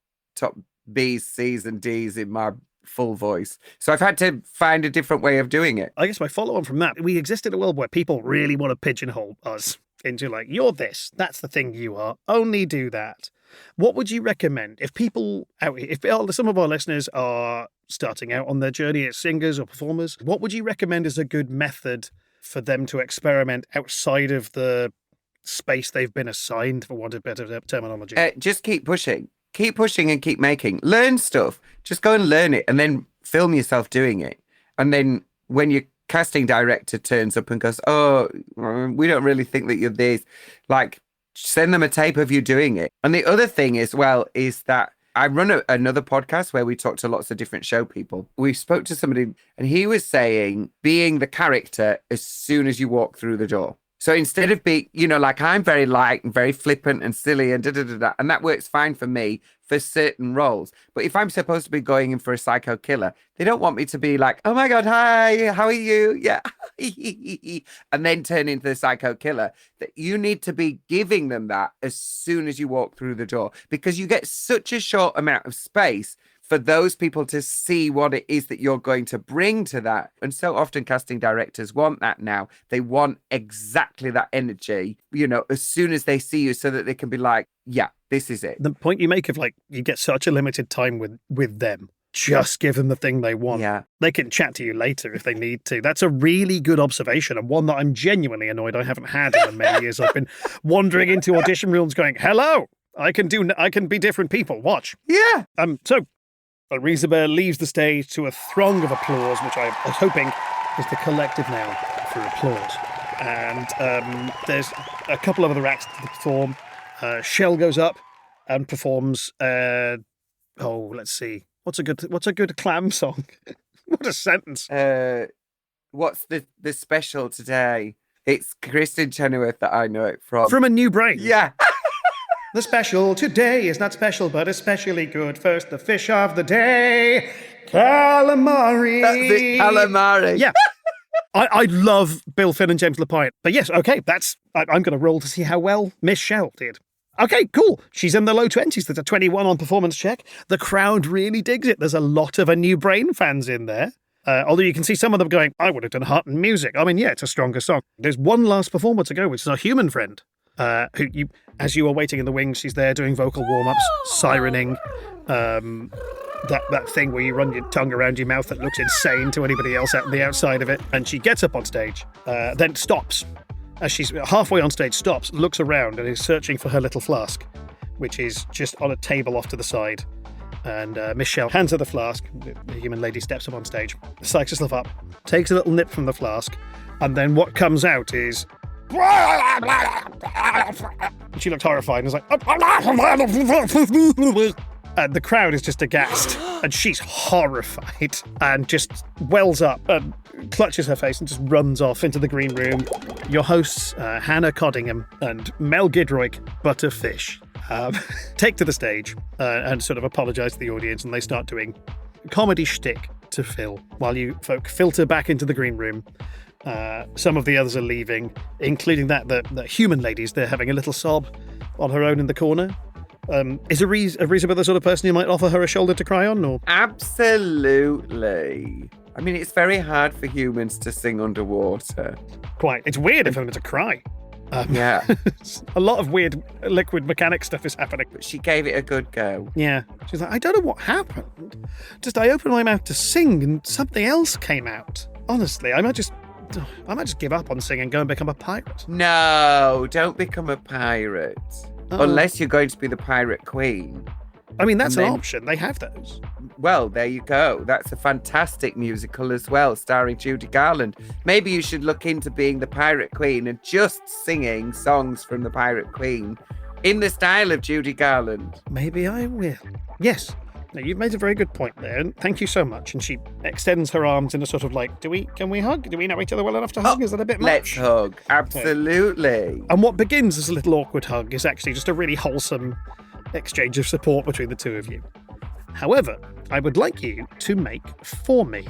B's, C's and D's in my full voice. So I've had to find a different way of doing it. I guess my follow on from that, we exist in a world where people really want to pigeonhole us into like, you're this, that's the thing you are, only do that. What would you recommend if people out here, if some of our listeners are starting out on their journey as singers or performers, what would you recommend as a good method for them to experiment outside of the space they've been assigned, for want of better terminology? Just keep pushing. Keep pushing and keep making. Learn stuff. Just go and learn it and then film yourself doing it. And then when your casting director turns up and goes, oh, we don't really think that you're this, like, send them a tape of you doing it. And the other thing as well is that I run another podcast where we talk to lots of different show people. We spoke to somebody and he was saying being the character as soon as you walk through the door. So instead of being, like I'm very light and very flippant and silly and da-da-da-da, and that works fine for me for certain roles. But if I'm supposed to be going in for a psycho killer, they don't want me to be like, oh my God, hi, how are you? Yeah. And then turn into the psycho killer. That you need to be giving them that as soon as you walk through the door, because you get such a short amount of space for those people to see what it is that you're going to bring to that. And so often casting directors want that now. They want exactly that energy, as soon as they see you, so that they can be like, yeah, this is it. The point you make of like, you get such a limited time with them. Just give them the thing they want. Yeah. They can chat to you later if they need to. That's a really good observation, and one that I'm genuinely annoyed I haven't had in the many years I've been wandering into audition rooms going, hello, I can be different people. Watch. Yeah. So Elizabeth leaves the stage to a throng of applause, which I was hoping is the collective noun for applause. And there's a couple of other acts to perform. Shell goes up and performs. Let's see. What's a good clam song? What a sentence. What's the special today? It's Kristen Chenoweth that I know it from. From A New Brain. Yeah. The special today is not special, but especially good. First, the fish of the day, calamari. That's it, calamari. Yeah. I love Bill Finn and James Lapine. But yes, okay, I'm going to roll to see how well Miss Shell did. Okay, cool. She's in the low 20s. There's a 21 on performance check. The crowd really digs it. There's a lot of A New Brain fans in there. Although you can see some of them going, I would have done Heart and Music. I mean, yeah, it's a stronger song. There's one last performer to go, which is our human friend. As you are waiting in the wings, she's there doing vocal warm-ups, sirening, that thing where you run your tongue around your mouth that looks insane to anybody else out on the outside of it. And she gets up on stage, then stops. As she's halfway on stage, stops, looks around and is searching for her little flask, which is just on a table off to the side. And Michelle hands her the flask. The human lady steps up on stage, psychs herself up, takes a little nip from the flask, and then what comes out is... She looked horrified and was like... And the crowd is just aghast, and she's horrified and just wells up and clutches her face and just runs off into the green room. Your hosts, Hannah Coddingham and Mel Gidroig, Butterfish, take to the stage and sort of apologise to the audience, and they start doing comedy shtick to Phil while you folk filter back into the green room. Some of the others are leaving, including the human ladies. They're having a little sob on her own in the corner. Is Elizabeth the sort of person you might offer her a shoulder to cry on? Or? Absolutely. I mean, it's very hard for humans to sing underwater. Quite. It's weird if I'm to cry. Yeah. A lot of weird liquid mechanic stuff is happening. But she gave it a good go. Yeah. She's like, I don't know what happened. Just I opened my mouth to sing and something else came out. Honestly, I might just give up on singing and go and become a pirate. No, don't become a pirate. Unless you're going to be the pirate queen. I mean, that's an option. They have those. Well, there you go. That's a fantastic musical as well, starring Judy Garland. Maybe you should look into being the pirate queen and just singing songs from the pirate queen in the style of Judy Garland. Maybe I will. Yes. Now, you've made a very good point there, and thank you so much. And she extends her arms in a sort of like, can we hug? Do we know each other well enough to hug? Is that a bit much? Let's hug. Absolutely. And what begins as a little awkward hug is actually just a really wholesome exchange of support between the two of you. However, I would like you to make, for me,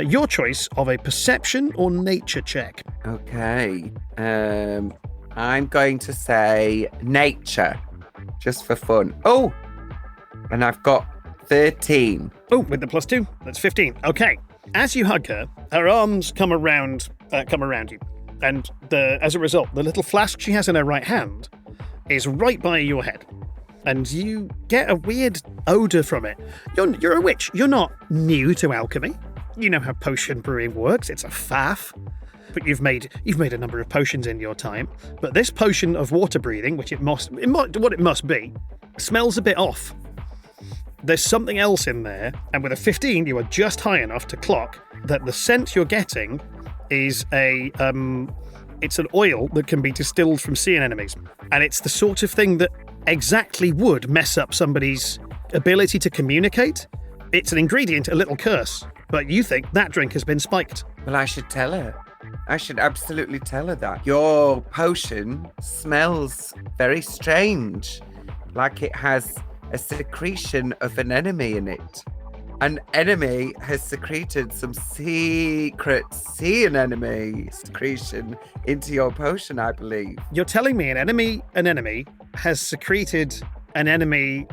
your choice of a perception or nature check. Okay. I'm going to say nature, just for fun. Oh! And I've got 13. Oh, with the +2, that's 15. Okay. As you hug her, her arms come around you. And as a result, the little flask she has in her right hand is right by your head. And you get a weird odour from it. You're a witch. You're not new to alchemy. You know how potion brewing works. It's a faff. but you've made a number of potions in your time. But this potion of water breathing, what it must be, smells a bit off. There's something else in there, and with a 15, you are just high enough to clock that the scent you're getting is it's an oil that can be distilled from sea anemones, and it's the sort of thing that exactly would mess up somebody's ability to communicate. It's an ingredient, a little curse, but you think that drink has been spiked. Well, I should tell her. I should absolutely tell her that. Your potion smells very strange, like it has a secretion of an enemy in it. An enemy has secreted some secret sea anemone secretion into your potion, I believe. You're telling me an enemy has secreted an enemy's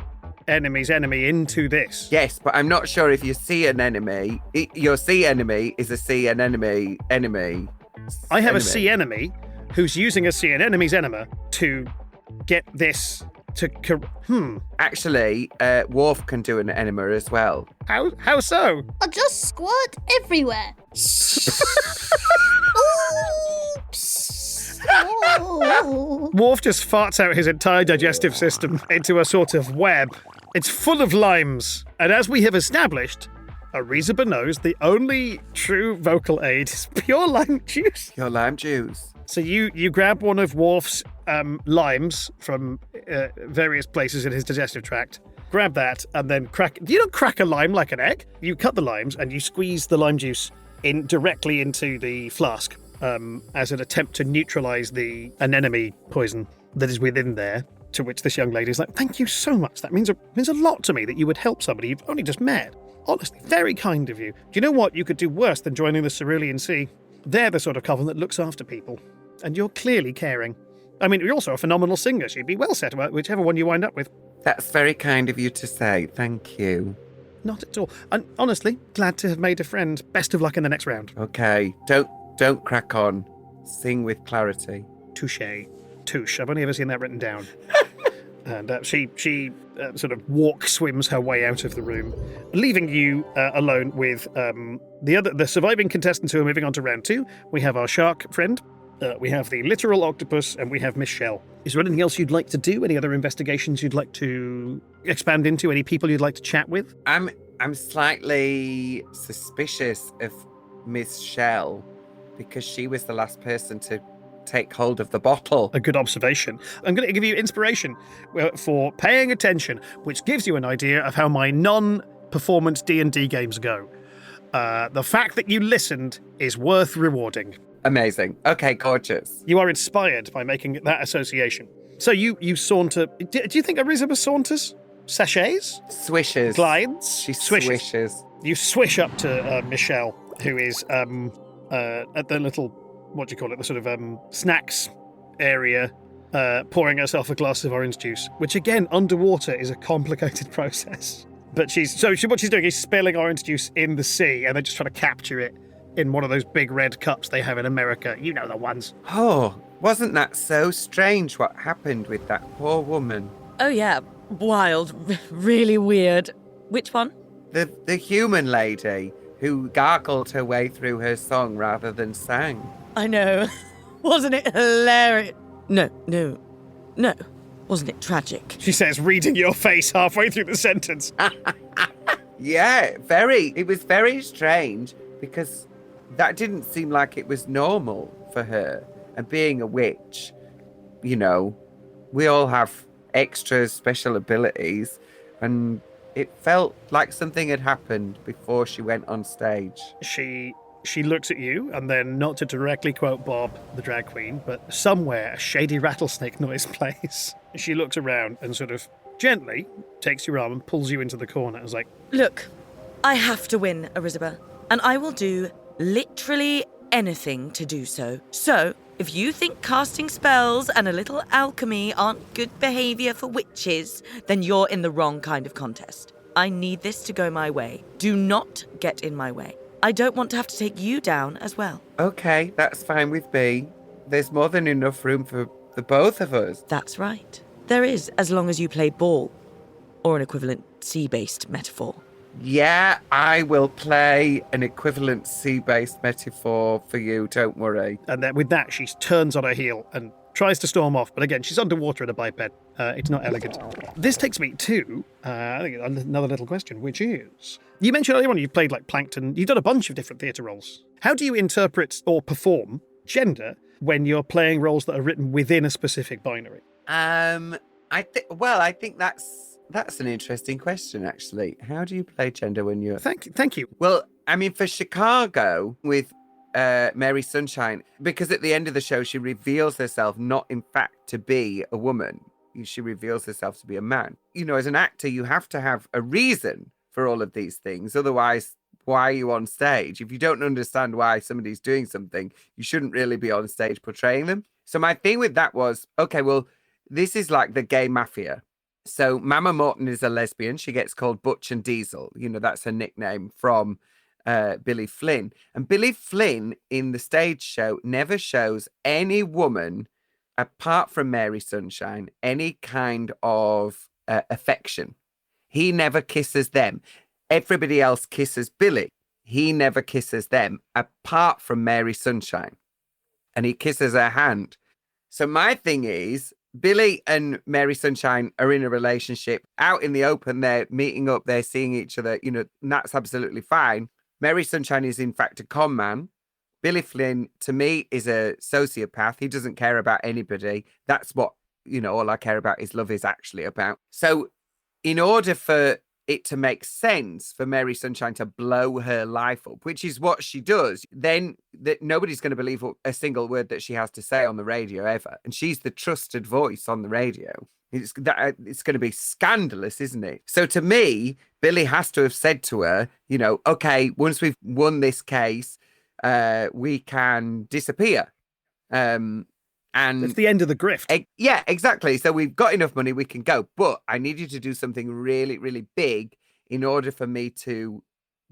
enemy into this? Yes, but I'm not sure if you see an enemy. Your sea enemy is a sea anemone enemy. I have a sea enemy who's using a sea anemone's enema to get this to... Actually, Worf can do an enema as well. How so? I just squirt everywhere. Oops. Oh. Worf just farts out his entire digestive system into a sort of web. It's full of limes. And as we have established, Arizaba knows the only true vocal aid is pure lime juice. Your lime juice. So you grab one of Worf's limes from various places in his digestive tract, grab that, and then crack... You don't crack a lime like an egg. You cut the limes and you squeeze the lime juice directly into the flask as an attempt to neutralise the anemone poison that is within there, to which this young lady is like, thank you so much. That means a lot to me that you would help somebody you've only just met. Honestly, very kind of you. Do you know what? You could do worse than joining the Cerulean Sea. They're the sort of coven that looks after people. And you're clearly caring. I mean, you're also a phenomenal singer. She'd be well set about whichever one you wind up with. That's very kind of you to say. Thank you. Not at all. And honestly, glad to have made a friend. Best of luck in the next round. Okay, don't crack on. Sing with clarity. Touche. Touche. I've only ever seen that written down. And she sort of swims her way out of the room, leaving you alone with the surviving contestants who are moving on to round 2. We have our shark friend, we have the literal octopus, and we have Miss Shell. Is there anything else you'd like to do? Any other investigations you'd like to expand into? Any people you'd like to chat with? I'm slightly suspicious of Miss Shell because she was the last person to take hold of the bottle. A good observation. I'm going to give you inspiration for paying attention, which gives you an idea of how my non-performance D&D games go. The fact that you listened is worth rewarding. Amazing. Okay, gorgeous. You are inspired by making that association. So you saunter... Do you think Arizaba saunters? Sachets? Swishes. Glides? She swishes. You swish up to Michelle, who is at the little... What do you call it? The sort of snacks area, pouring herself a glass of orange juice, which again, underwater is a complicated process. But what she's doing is spilling orange juice in the sea and then just trying to capture it in one of those big red cups they have in America. You know the ones. Oh, wasn't that so strange what happened with that poor woman? Oh yeah, wild, really weird. Which one? The human lady who gargled her way through her song rather than sang. I know. Wasn't it hilarious? No. Wasn't it tragic? She says, reading your face halfway through the sentence. Yeah, very. It was very strange because that didn't seem like it was normal for her. And being a witch, you know, we all have extra special abilities. And it felt like something had happened before she went on stage. She looks at you, and then, not to directly quote Bob, the drag queen, but somewhere a shady rattlesnake noise plays. She looks around and sort of gently takes your arm and pulls you into the corner. I was like, Look, I have to win, Arizaba, and I will do literally anything to do so. So, if you think casting spells and a little alchemy aren't good behaviour for witches, then you're in the wrong kind of contest. I need this to go my way. Do not get in my way. I don't want to have to take you down as well. Okay, that's fine with me. There's more than enough room for the both of us. That's right. There is, as long as you play ball. Or an equivalent sea-based metaphor. Yeah, I will play an equivalency-based metaphor for you, don't worry. And then with that, she turns on her heel and tries to storm off. But again, she's underwater in a biped. It's not elegant. This takes me to I think another little question, which is... You mentioned earlier on you've played like Plankton. You've done a bunch of different theatre roles. How do you interpret or perform gender when you're playing roles that are written within a specific binary? I think that's an interesting question, actually. How do you play gender when you're... Thank you. Well, I mean, for Chicago with Mary Sunshine, because at the end of the show, she reveals herself not, in fact, to be a woman. She reveals herself to be a man. You know, as an actor, you have to have a reason for all of these things. Otherwise, why are you on stage? If you don't understand why somebody's doing something, you shouldn't really be on stage portraying them. So my thing with that was, okay, well, this is like the gay mafia. So Mama Morton is a lesbian. She gets called Butch and Diesel. You know, that's her nickname from Billy Flynn. And Billy Flynn in the stage show never shows any woman, apart from Mary Sunshine, any kind of affection. He never kisses them. Everybody else kisses Billy. He never kisses them, apart from Mary Sunshine. And he kisses her hand. So my thing is, Billy and Mary Sunshine are in a relationship out in the open. They're meeting up. They're seeing each other. You know, and that's absolutely fine. Mary Sunshine is, in fact, a con man. Billy Flynn, to me, is a sociopath. He doesn't care about anybody. That's what, you know, all I care about is love is actually about. So in order for it to make sense for Mary Sunshine to blow her life up, which is what she does, then nobody's going to believe a single word that she has to say on the radio ever. And she's the trusted voice on the radio. It's going to be scandalous, isn't it? So to me, Billy has to have said to her, you know, okay, once we've won this case, we can disappear. And it's the end of the grift. Yeah, exactly. So we've got enough money, we can go. But I need you to do something really, really big in order for me to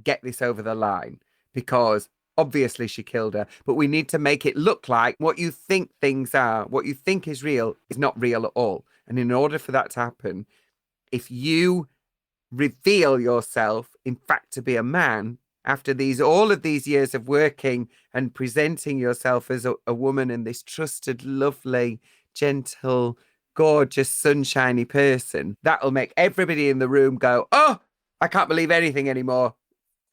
get this over the line. Because obviously she killed her. But we need to make it look like what you think things are, what you think is real, is not real at all. And in order for that to happen, if you reveal yourself, in fact, to be a man, after all of these years of working and presenting yourself as a woman and this trusted, lovely, gentle, gorgeous, sunshiny person, that'll make everybody in the room go, oh, I can't believe anything anymore.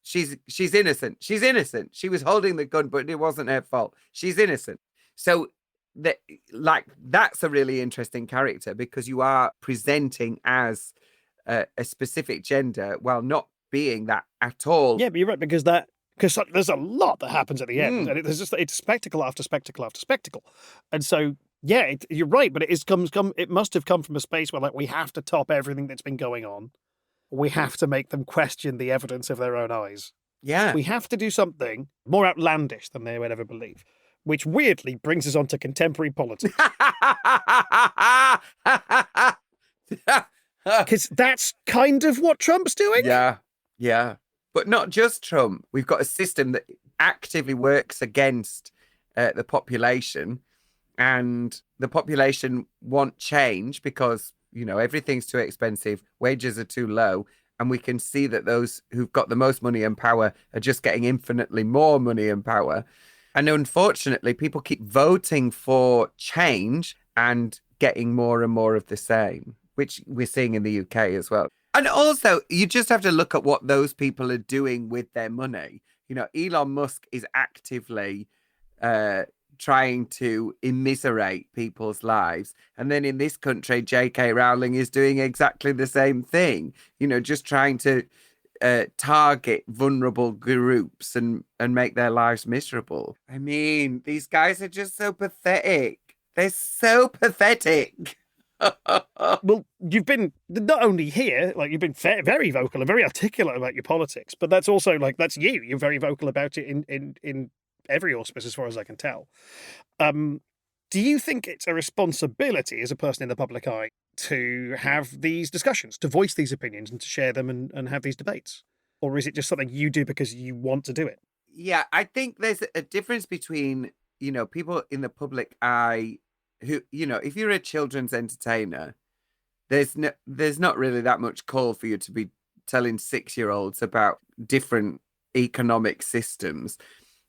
She's innocent. She's innocent. She was holding the gun, but it wasn't her fault. She's innocent. So that's a really interesting character because you are presenting as a specific gender while not being that at all. Yeah, but you're right, because there's a lot that happens at the end, and it's spectacle after spectacle after spectacle, and so yeah, you're right, but it must have come from a space where like we have to top everything that's been going on, we have to make them question the evidence of their own eyes. Yeah, we have to do something more outlandish than they would ever believe, which weirdly brings us on to contemporary politics. Because that's kind of what Trump's doing. Yeah. But not just Trump. We've got a system that actively works against the population, and the population want change because, you know, everything's too expensive, wages are too low, and we can see that those who've got the most money and power are just getting infinitely more money and power. And unfortunately, people keep voting for change and getting more and more of the same, which we're seeing in the UK as well. And also, you just have to look at what those people are doing with their money. You know, Elon Musk is actively trying to immiserate people's lives. And then in this country, J.K. Rowling is doing exactly the same thing. You know, just trying to target vulnerable groups and make their lives miserable. I mean, these guys are just so pathetic. They're so pathetic. Well, you've been not only here, like you've been very vocal and very articulate about your politics, but that's also like that's you. You're very vocal about it in every auspice, as far as I can tell. Do you think it's a responsibility as a person in the public eye to have these discussions, to voice these opinions, and to share them and have these debates, or is it just something you do because you want to do it? Yeah, I think there's a difference between, you know, people in the public eye who, you know, if you're a children's entertainer, there's not really that much call for you to be telling 6-year-olds about different economic systems.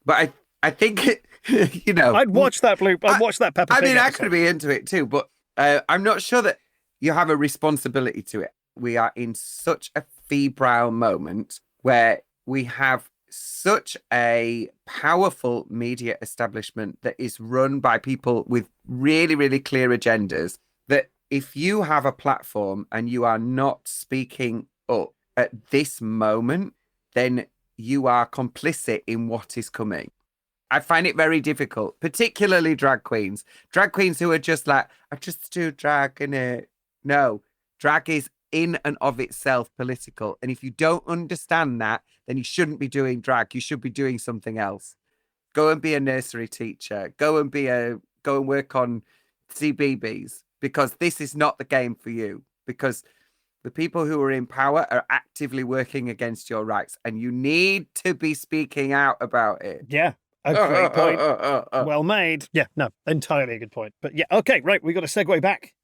But I think, you know... I'd watch that I'd watch that Peppa Pig I episode. could be into it too, but I'm not sure that you have a responsibility to it. We are in such a febrile moment where we have such a powerful media establishment that is run by people with really, really clear agendas, that if you have a platform and you are not speaking up at this moment, then you are complicit in what is coming. I find it very difficult, particularly drag queens who are just like, I just do drag, innit? No, drag is in and of itself political. And if you don't understand that, then you shouldn't be doing drag. You should be doing something else. Go and be a nursery teacher. Go and work on CBBS, because this is not the game for you. Because the people who are in power are actively working against your rights, and you need to be speaking out about it. Yeah. A great point. Well made. Yeah, no, entirely a good point. But yeah, okay, right, we've got to segue back.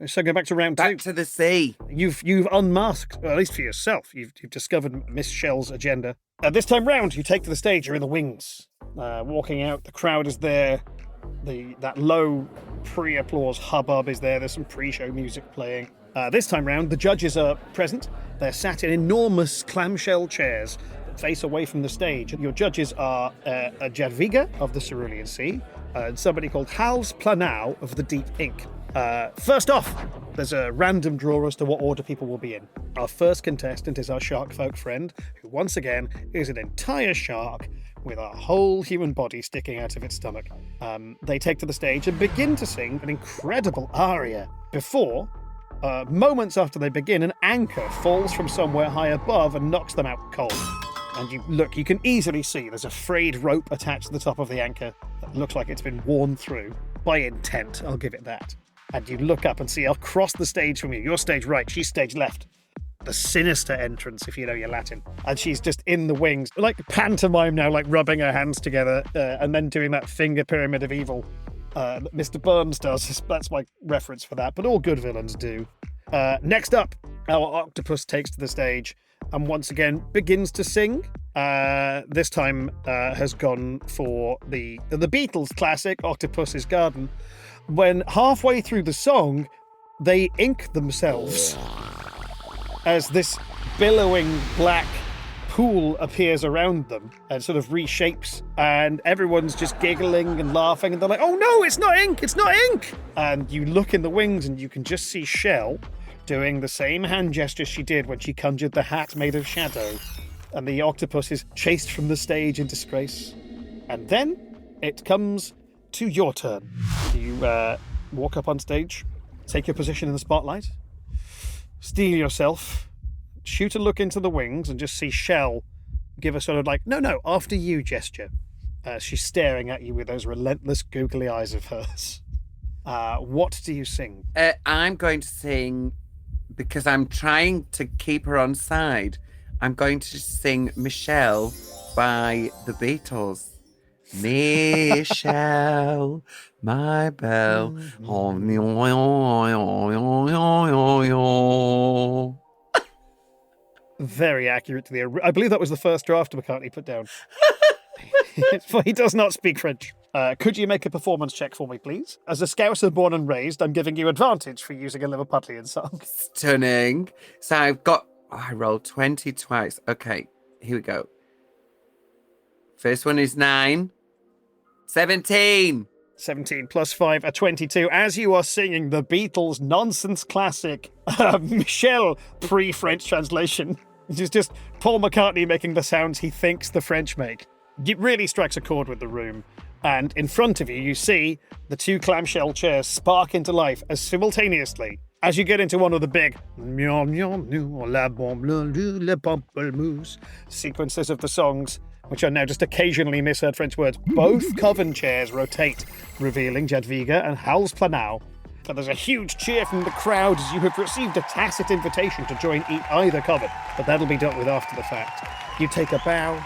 Segue back to round two. Back to the sea. You've unmasked, or at least for yourself, you've discovered Miss Shell's agenda. This time round, you take to the stage, you're in the wings. Walking out, the crowd is there. That low pre-applause hubbub is there. There's some pre-show music playing. This time round, the judges are present. They're sat in enormous clamshell chairs that face away from the stage. Your judges are a Jadwiga of the Cerulean Sea and somebody called Hals Planau of the Deep Ink. First off, there's a random draw as to what order people will be in. Our first contestant is our shark folk friend, who once again is an entire shark with a whole human body sticking out of its stomach. They take to the stage and begin to sing an incredible aria before, moments after they begin, an anchor falls from somewhere high above and knocks them out cold. And you can easily see there's a frayed rope attached to the top of the anchor that looks like it's been worn through. By intent, I'll give it that. And you look up and see across the stage from you, your stage right, she's stage left. The sinister entrance, if you know your Latin. And she's just in the wings, like pantomime now, like rubbing her hands together and then doing that finger pyramid of evil that Mr. Burns does. That's my reference for that, but all good villains do. Next up, our octopus takes to the stage and once again begins to sing. This time has gone for the Beatles classic, Octopus's Garden. When halfway through the song, they ink themselves as this billowing black pool appears around them and sort of reshapes, and everyone's just giggling and laughing, and they're like, oh no, it's not ink, it's not ink! And you look in the wings and you can just see Shell doing the same hand gesture she did when she conjured the hat made of shadow, and the octopus is chased from the stage in disgrace. And then it comes to your turn. You walk up on stage, take your position in the spotlight, steel yourself, shoot a look into the wings, and just see Shell give a sort of like, no, after you gesture. She's staring at you with those relentless googly eyes of hers. What do you sing? I'm going to sing, because I'm trying to keep her on side, I'm going to sing Michelle by the Beatles. Michelle, my belle. Very accurate to the... I believe that was the first draft McCartney put down. He does not speak French. Could you make a performance check for me, please? As a Scouser born and raised, I'm giving you advantage for using a Liverpudlian song. Stunning. So I rolled 20 twice. Okay, here we go. First one is 9. 17 plus 5 are 22. As you are singing the Beatles nonsense classic, Michelle, pre-French translation, which is just Paul McCartney making the sounds he thinks the French make. It really strikes a chord with the room. And in front of you, you see the two clamshell chairs spark into life as simultaneously as you get into one of the big sequences of the songs, which are now just occasionally misheard French words. Both coven chairs rotate, revealing Jadwiga and Hals Planau. And there's a huge cheer from the crowd as you have received a tacit invitation to join either coven, but that'll be dealt with after the fact. You take a bow,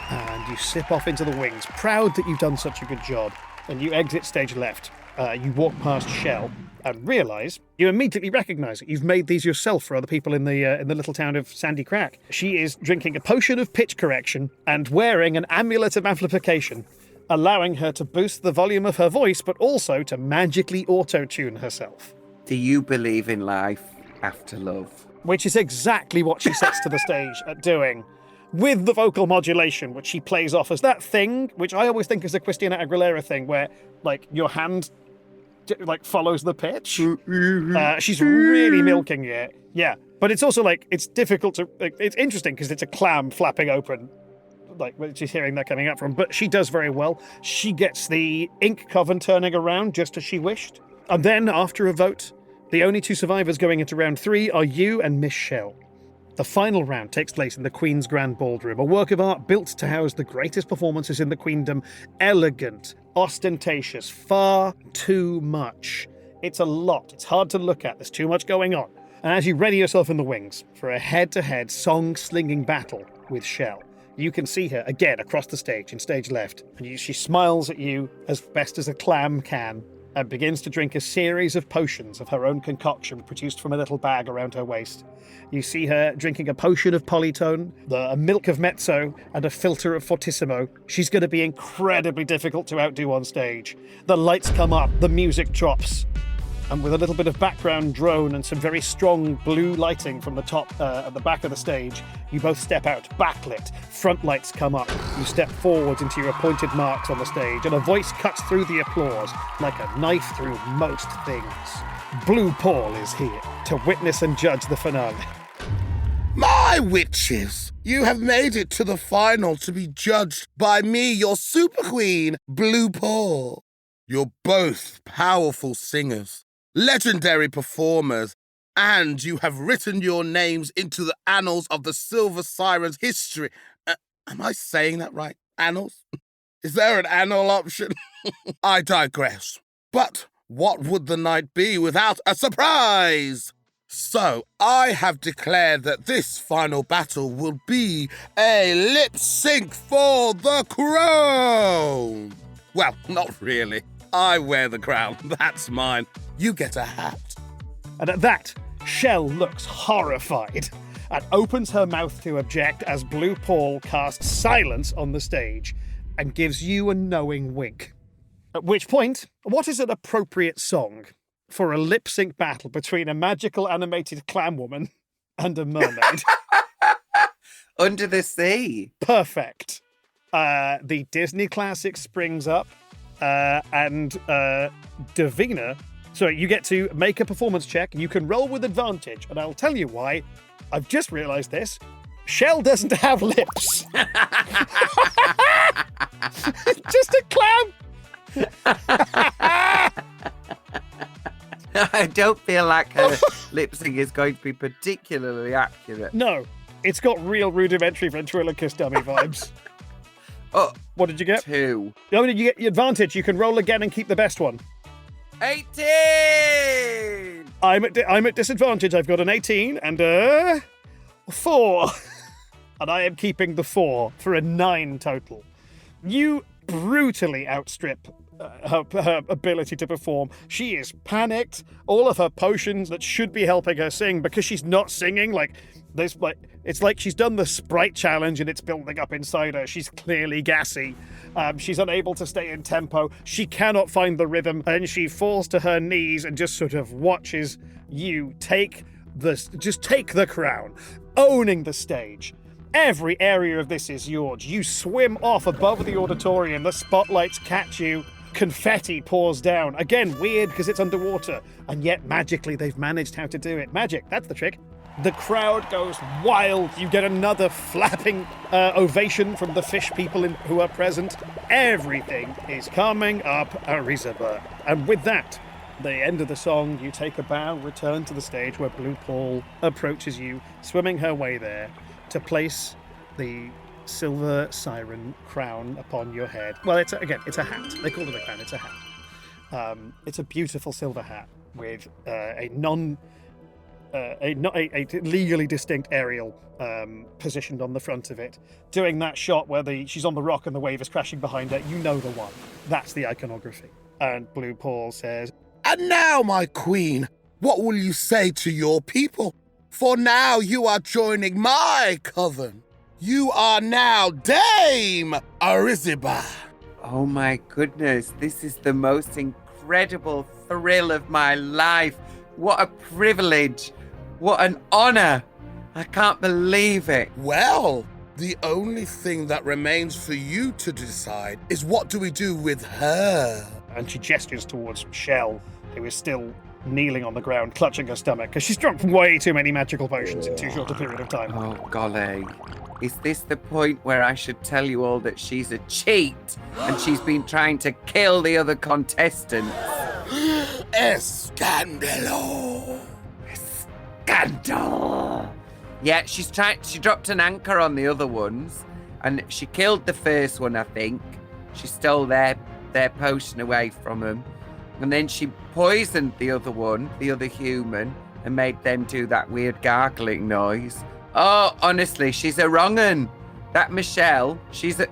and you slip off into the wings, proud that you've done such a good job, and you exit stage left. you walk past Shell and realise, you immediately recognise that you've made these yourself for other people in the little town of Sandy Crack. She is drinking a potion of pitch correction and wearing an amulet of amplification, allowing her to boost the volume of her voice, but also to magically auto-tune herself. Do you believe in life after love? Which is exactly what she sets to the stage at doing, with the vocal modulation, which she plays off as that thing, which I always think is a Christina Aguilera thing, where, like, your hand, like, follows the pitch. She's really milking it. Yeah. But it's also, like, it's difficult to... It's interesting, because it's a clam flapping open, like, when she's hearing that coming up from. But she does very well. She gets the ink coven turning around just as she wished. And then, after a vote, the only two survivors going into round 3 are you and Miss Shell. The final round takes place in the Queen's Grand Ballroom, a work of art built to house the greatest performances in the Queendom. Elegant, ostentatious, far too much. It's a lot. It's hard to look at. There's too much going on. And as you ready yourself in the wings for a head-to-head song-slinging battle with Shell, you can see her again across the stage in stage left. And she smiles at you as best as a clam can, and begins to drink a series of potions of her own concoction produced from a little bag around her waist. You see her drinking a potion of polytone, a milk of mezzo, and a filter of fortissimo. She's going to be incredibly difficult to outdo on stage. The lights come up, the music drops, and with a little bit of background drone and some very strong blue lighting from the top at the back of the stage, you both step out, backlit, front lights come up, you step forwards into your appointed marks on the stage, and a voice cuts through the applause like a knife through most things. Blue Paul is here to witness and judge the finale. My witches, you have made it to the final to be judged by me, your super queen, Blue Paul. You're both powerful singers, legendary performers, and you have written your names into the annals of the Silver Siren's history. Am I saying that right? Annals? Is there an annal option? I digress. But what would the night be without a surprise? So, I have declared that this final battle will be a lip sync for the crown. Well, not really. I wear the crown. That's mine. You get a hat. And at that, Shell looks horrified and opens her mouth to object as Blue Paul casts silence on the stage and gives you a knowing wink. At which point, what is an appropriate song for a lip-sync battle between a magical animated clam woman and a mermaid? Under the Sea. Perfect. The Disney classic springs up, and Divina... So you get to make a performance check. You can roll with advantage, and I'll tell you why. I've just realised this. Shell doesn't have lips. Just a clam. I don't feel like her lip sync is going to be particularly accurate. No, it's got real rudimentary ventriloquist dummy vibes. Oh, what did you get? 2. No, you get the advantage. You can roll again and keep the best one. 18! I'm at disadvantage. I've got an 18 and a 4. And I am keeping the 4 for a 9 total. You brutally outstrip her ability to perform. She is panicked. All of her potions that should be helping her sing, because she's not singing, it's like she's done the Sprite challenge and it's building up inside her. She's clearly gassy. She's unable to stay in tempo. She cannot find the rhythm, and she falls to her knees and just sort of watches you take the crown, owning the stage. Every area of this is yours. You swim off above the auditorium. The spotlights catch you. Confetti pours down. Again, weird because it's underwater. And yet, magically, they've managed how to do it. Magic, that's the trick. The crowd goes wild. You get another flapping ovation from the fish people who are present. Everything is coming up Arizaba. And with that, the end of the song, you take a bow, return to the stage where Blue Paul approaches you, swimming her way there to place the Silver Siren crown upon your head. Well, it's a hat. They call it a crown. It's a hat. It's a beautiful silver hat with a legally distinct aerial positioned on the front of it. Doing that shot where she's on the rock and the wave is crashing behind her. You know the one. That's the iconography. And Blue Paul says, And now, my queen, what will you say to your people? For now you are joining my coven. You are now Dame Ariziba. Oh my goodness, this is the most incredible thrill of my life. What a privilege. What an honor. I can't believe it. Well, the only thing that remains for you to decide is what do we do with her? and she gestures towards Shell, who is still kneeling on the ground, clutching her stomach, because she's drunk way too many magical potions in too short a period of time. Oh, golly. Is this the point where I should tell you all that she's a cheat and she's been trying to kill the other contestants? Escandalo! Scandal! Yeah, she dropped an anchor on the other ones, and she killed the first one, I think. She stole their potion away from them. And then she poisoned the other one, the other human, and made them do that weird gargling noise. Oh, honestly, she's a wrong'un. That Miss Shell, she's a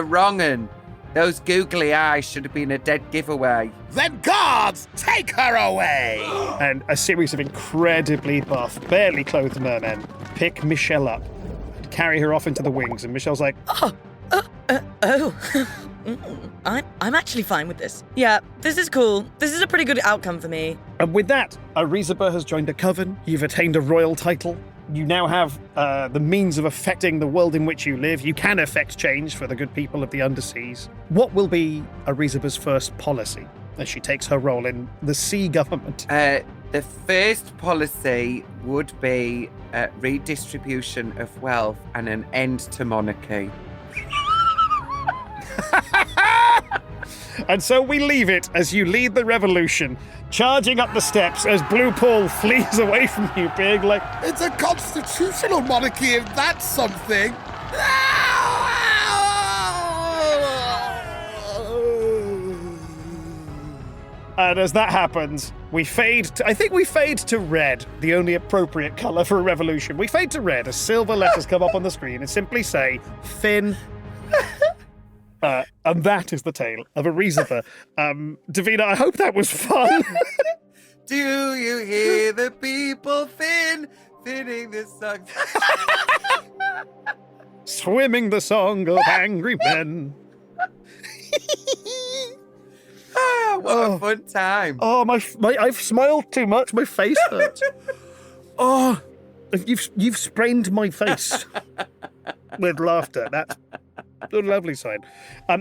wrong'un. Those googly eyes should have been a dead giveaway. Then guards, take her away! And a series of incredibly buff, barely clothed mermen pick Michelle up and carry her off into the wings, and Michelle's like, I'm actually fine with this. Yeah, this is cool. This is a pretty good outcome for me. And with that, Ariziba has joined a coven. You've attained a royal title. You now have the means of affecting the world in which you live. You can affect change for the good people of the Underseas. What will be Ariziba's first policy as she takes her role in the sea government? The first policy would be redistribution of wealth and an end to monarchy. And so we leave it as you lead the revolution, charging up the steps as Blue Paul flees away from you, being like, It's a constitutional monarchy if that's something. and as that happens, we fade to red, the only appropriate colour for a revolution. We fade to red as silver letters come up on the screen and simply say, Finn. And that is the tale of Ariziba. Divina, I hope that was fun. Do you hear the people finning this song? Swimming the song of angry men. What a fun time. Oh, my I've smiled too much. My face hurts. Oh, you've sprained my face with laughter. That's a lovely sign.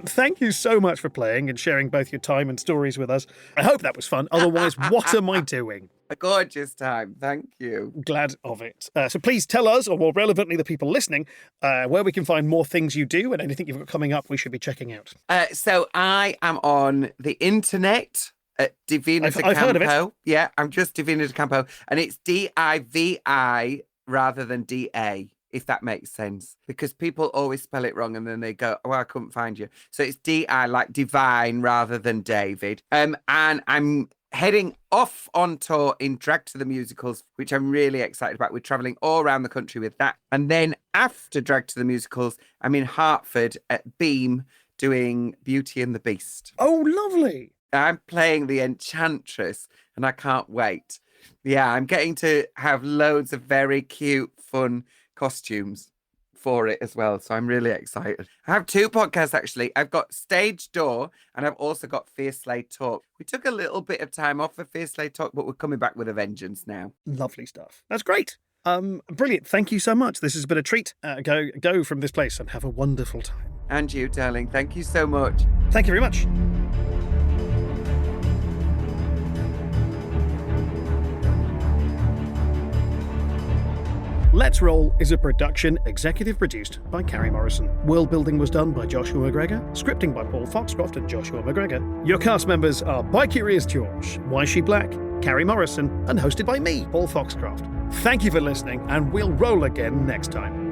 Thank you so much for playing and sharing both your time and stories with us. I hope that was fun. Otherwise, what am I doing? A gorgeous time. Thank you. Glad of it. So please tell us, or more relevantly, the people listening, where we can find more things you do and anything you've got coming up we should be checking out. So I am on the internet at Divina de Campo. I've heard of it. Yeah, I'm just Divina de Campo. And it's D-I-V-I rather than D-A. If that makes sense, because people always spell it wrong and then they go, oh, I couldn't find you. So it's D-I, like divine rather than David. And I'm heading off on tour in Drag to the Musicals, which I'm really excited about. We're traveling all around the country with that. And then after Drag to the Musicals, I'm in Hertford at Beam doing Beauty and the Beast. Oh, lovely. I'm playing the Enchantress and I can't wait. Yeah, I'm getting to have loads of very cute, fun costumes for it as well, so I'm really excited. I have two podcasts actually. I've got Stage Door and I've also got Fierce Slay Talk. We took a little bit of time off for Fierce Slay Talk, but we're coming back with a vengeance now. Lovely stuff. That's great. Brilliant. Thank you so much. This has been a treat. Go from this place and have a wonderful time. And you, darling. Thank you so much. Thank you very much. Let's Roll is a production executive produced by Cary Morrison. Worldbuilding was done by Joshua MacGregor, scripting by Paul Foxcroft and Joshua MacGregor. Your cast members are By Curious George, Yshee Black, Cary Morrison, and hosted by me, Paul Foxcroft. Thank you for listening, and we'll roll again next time.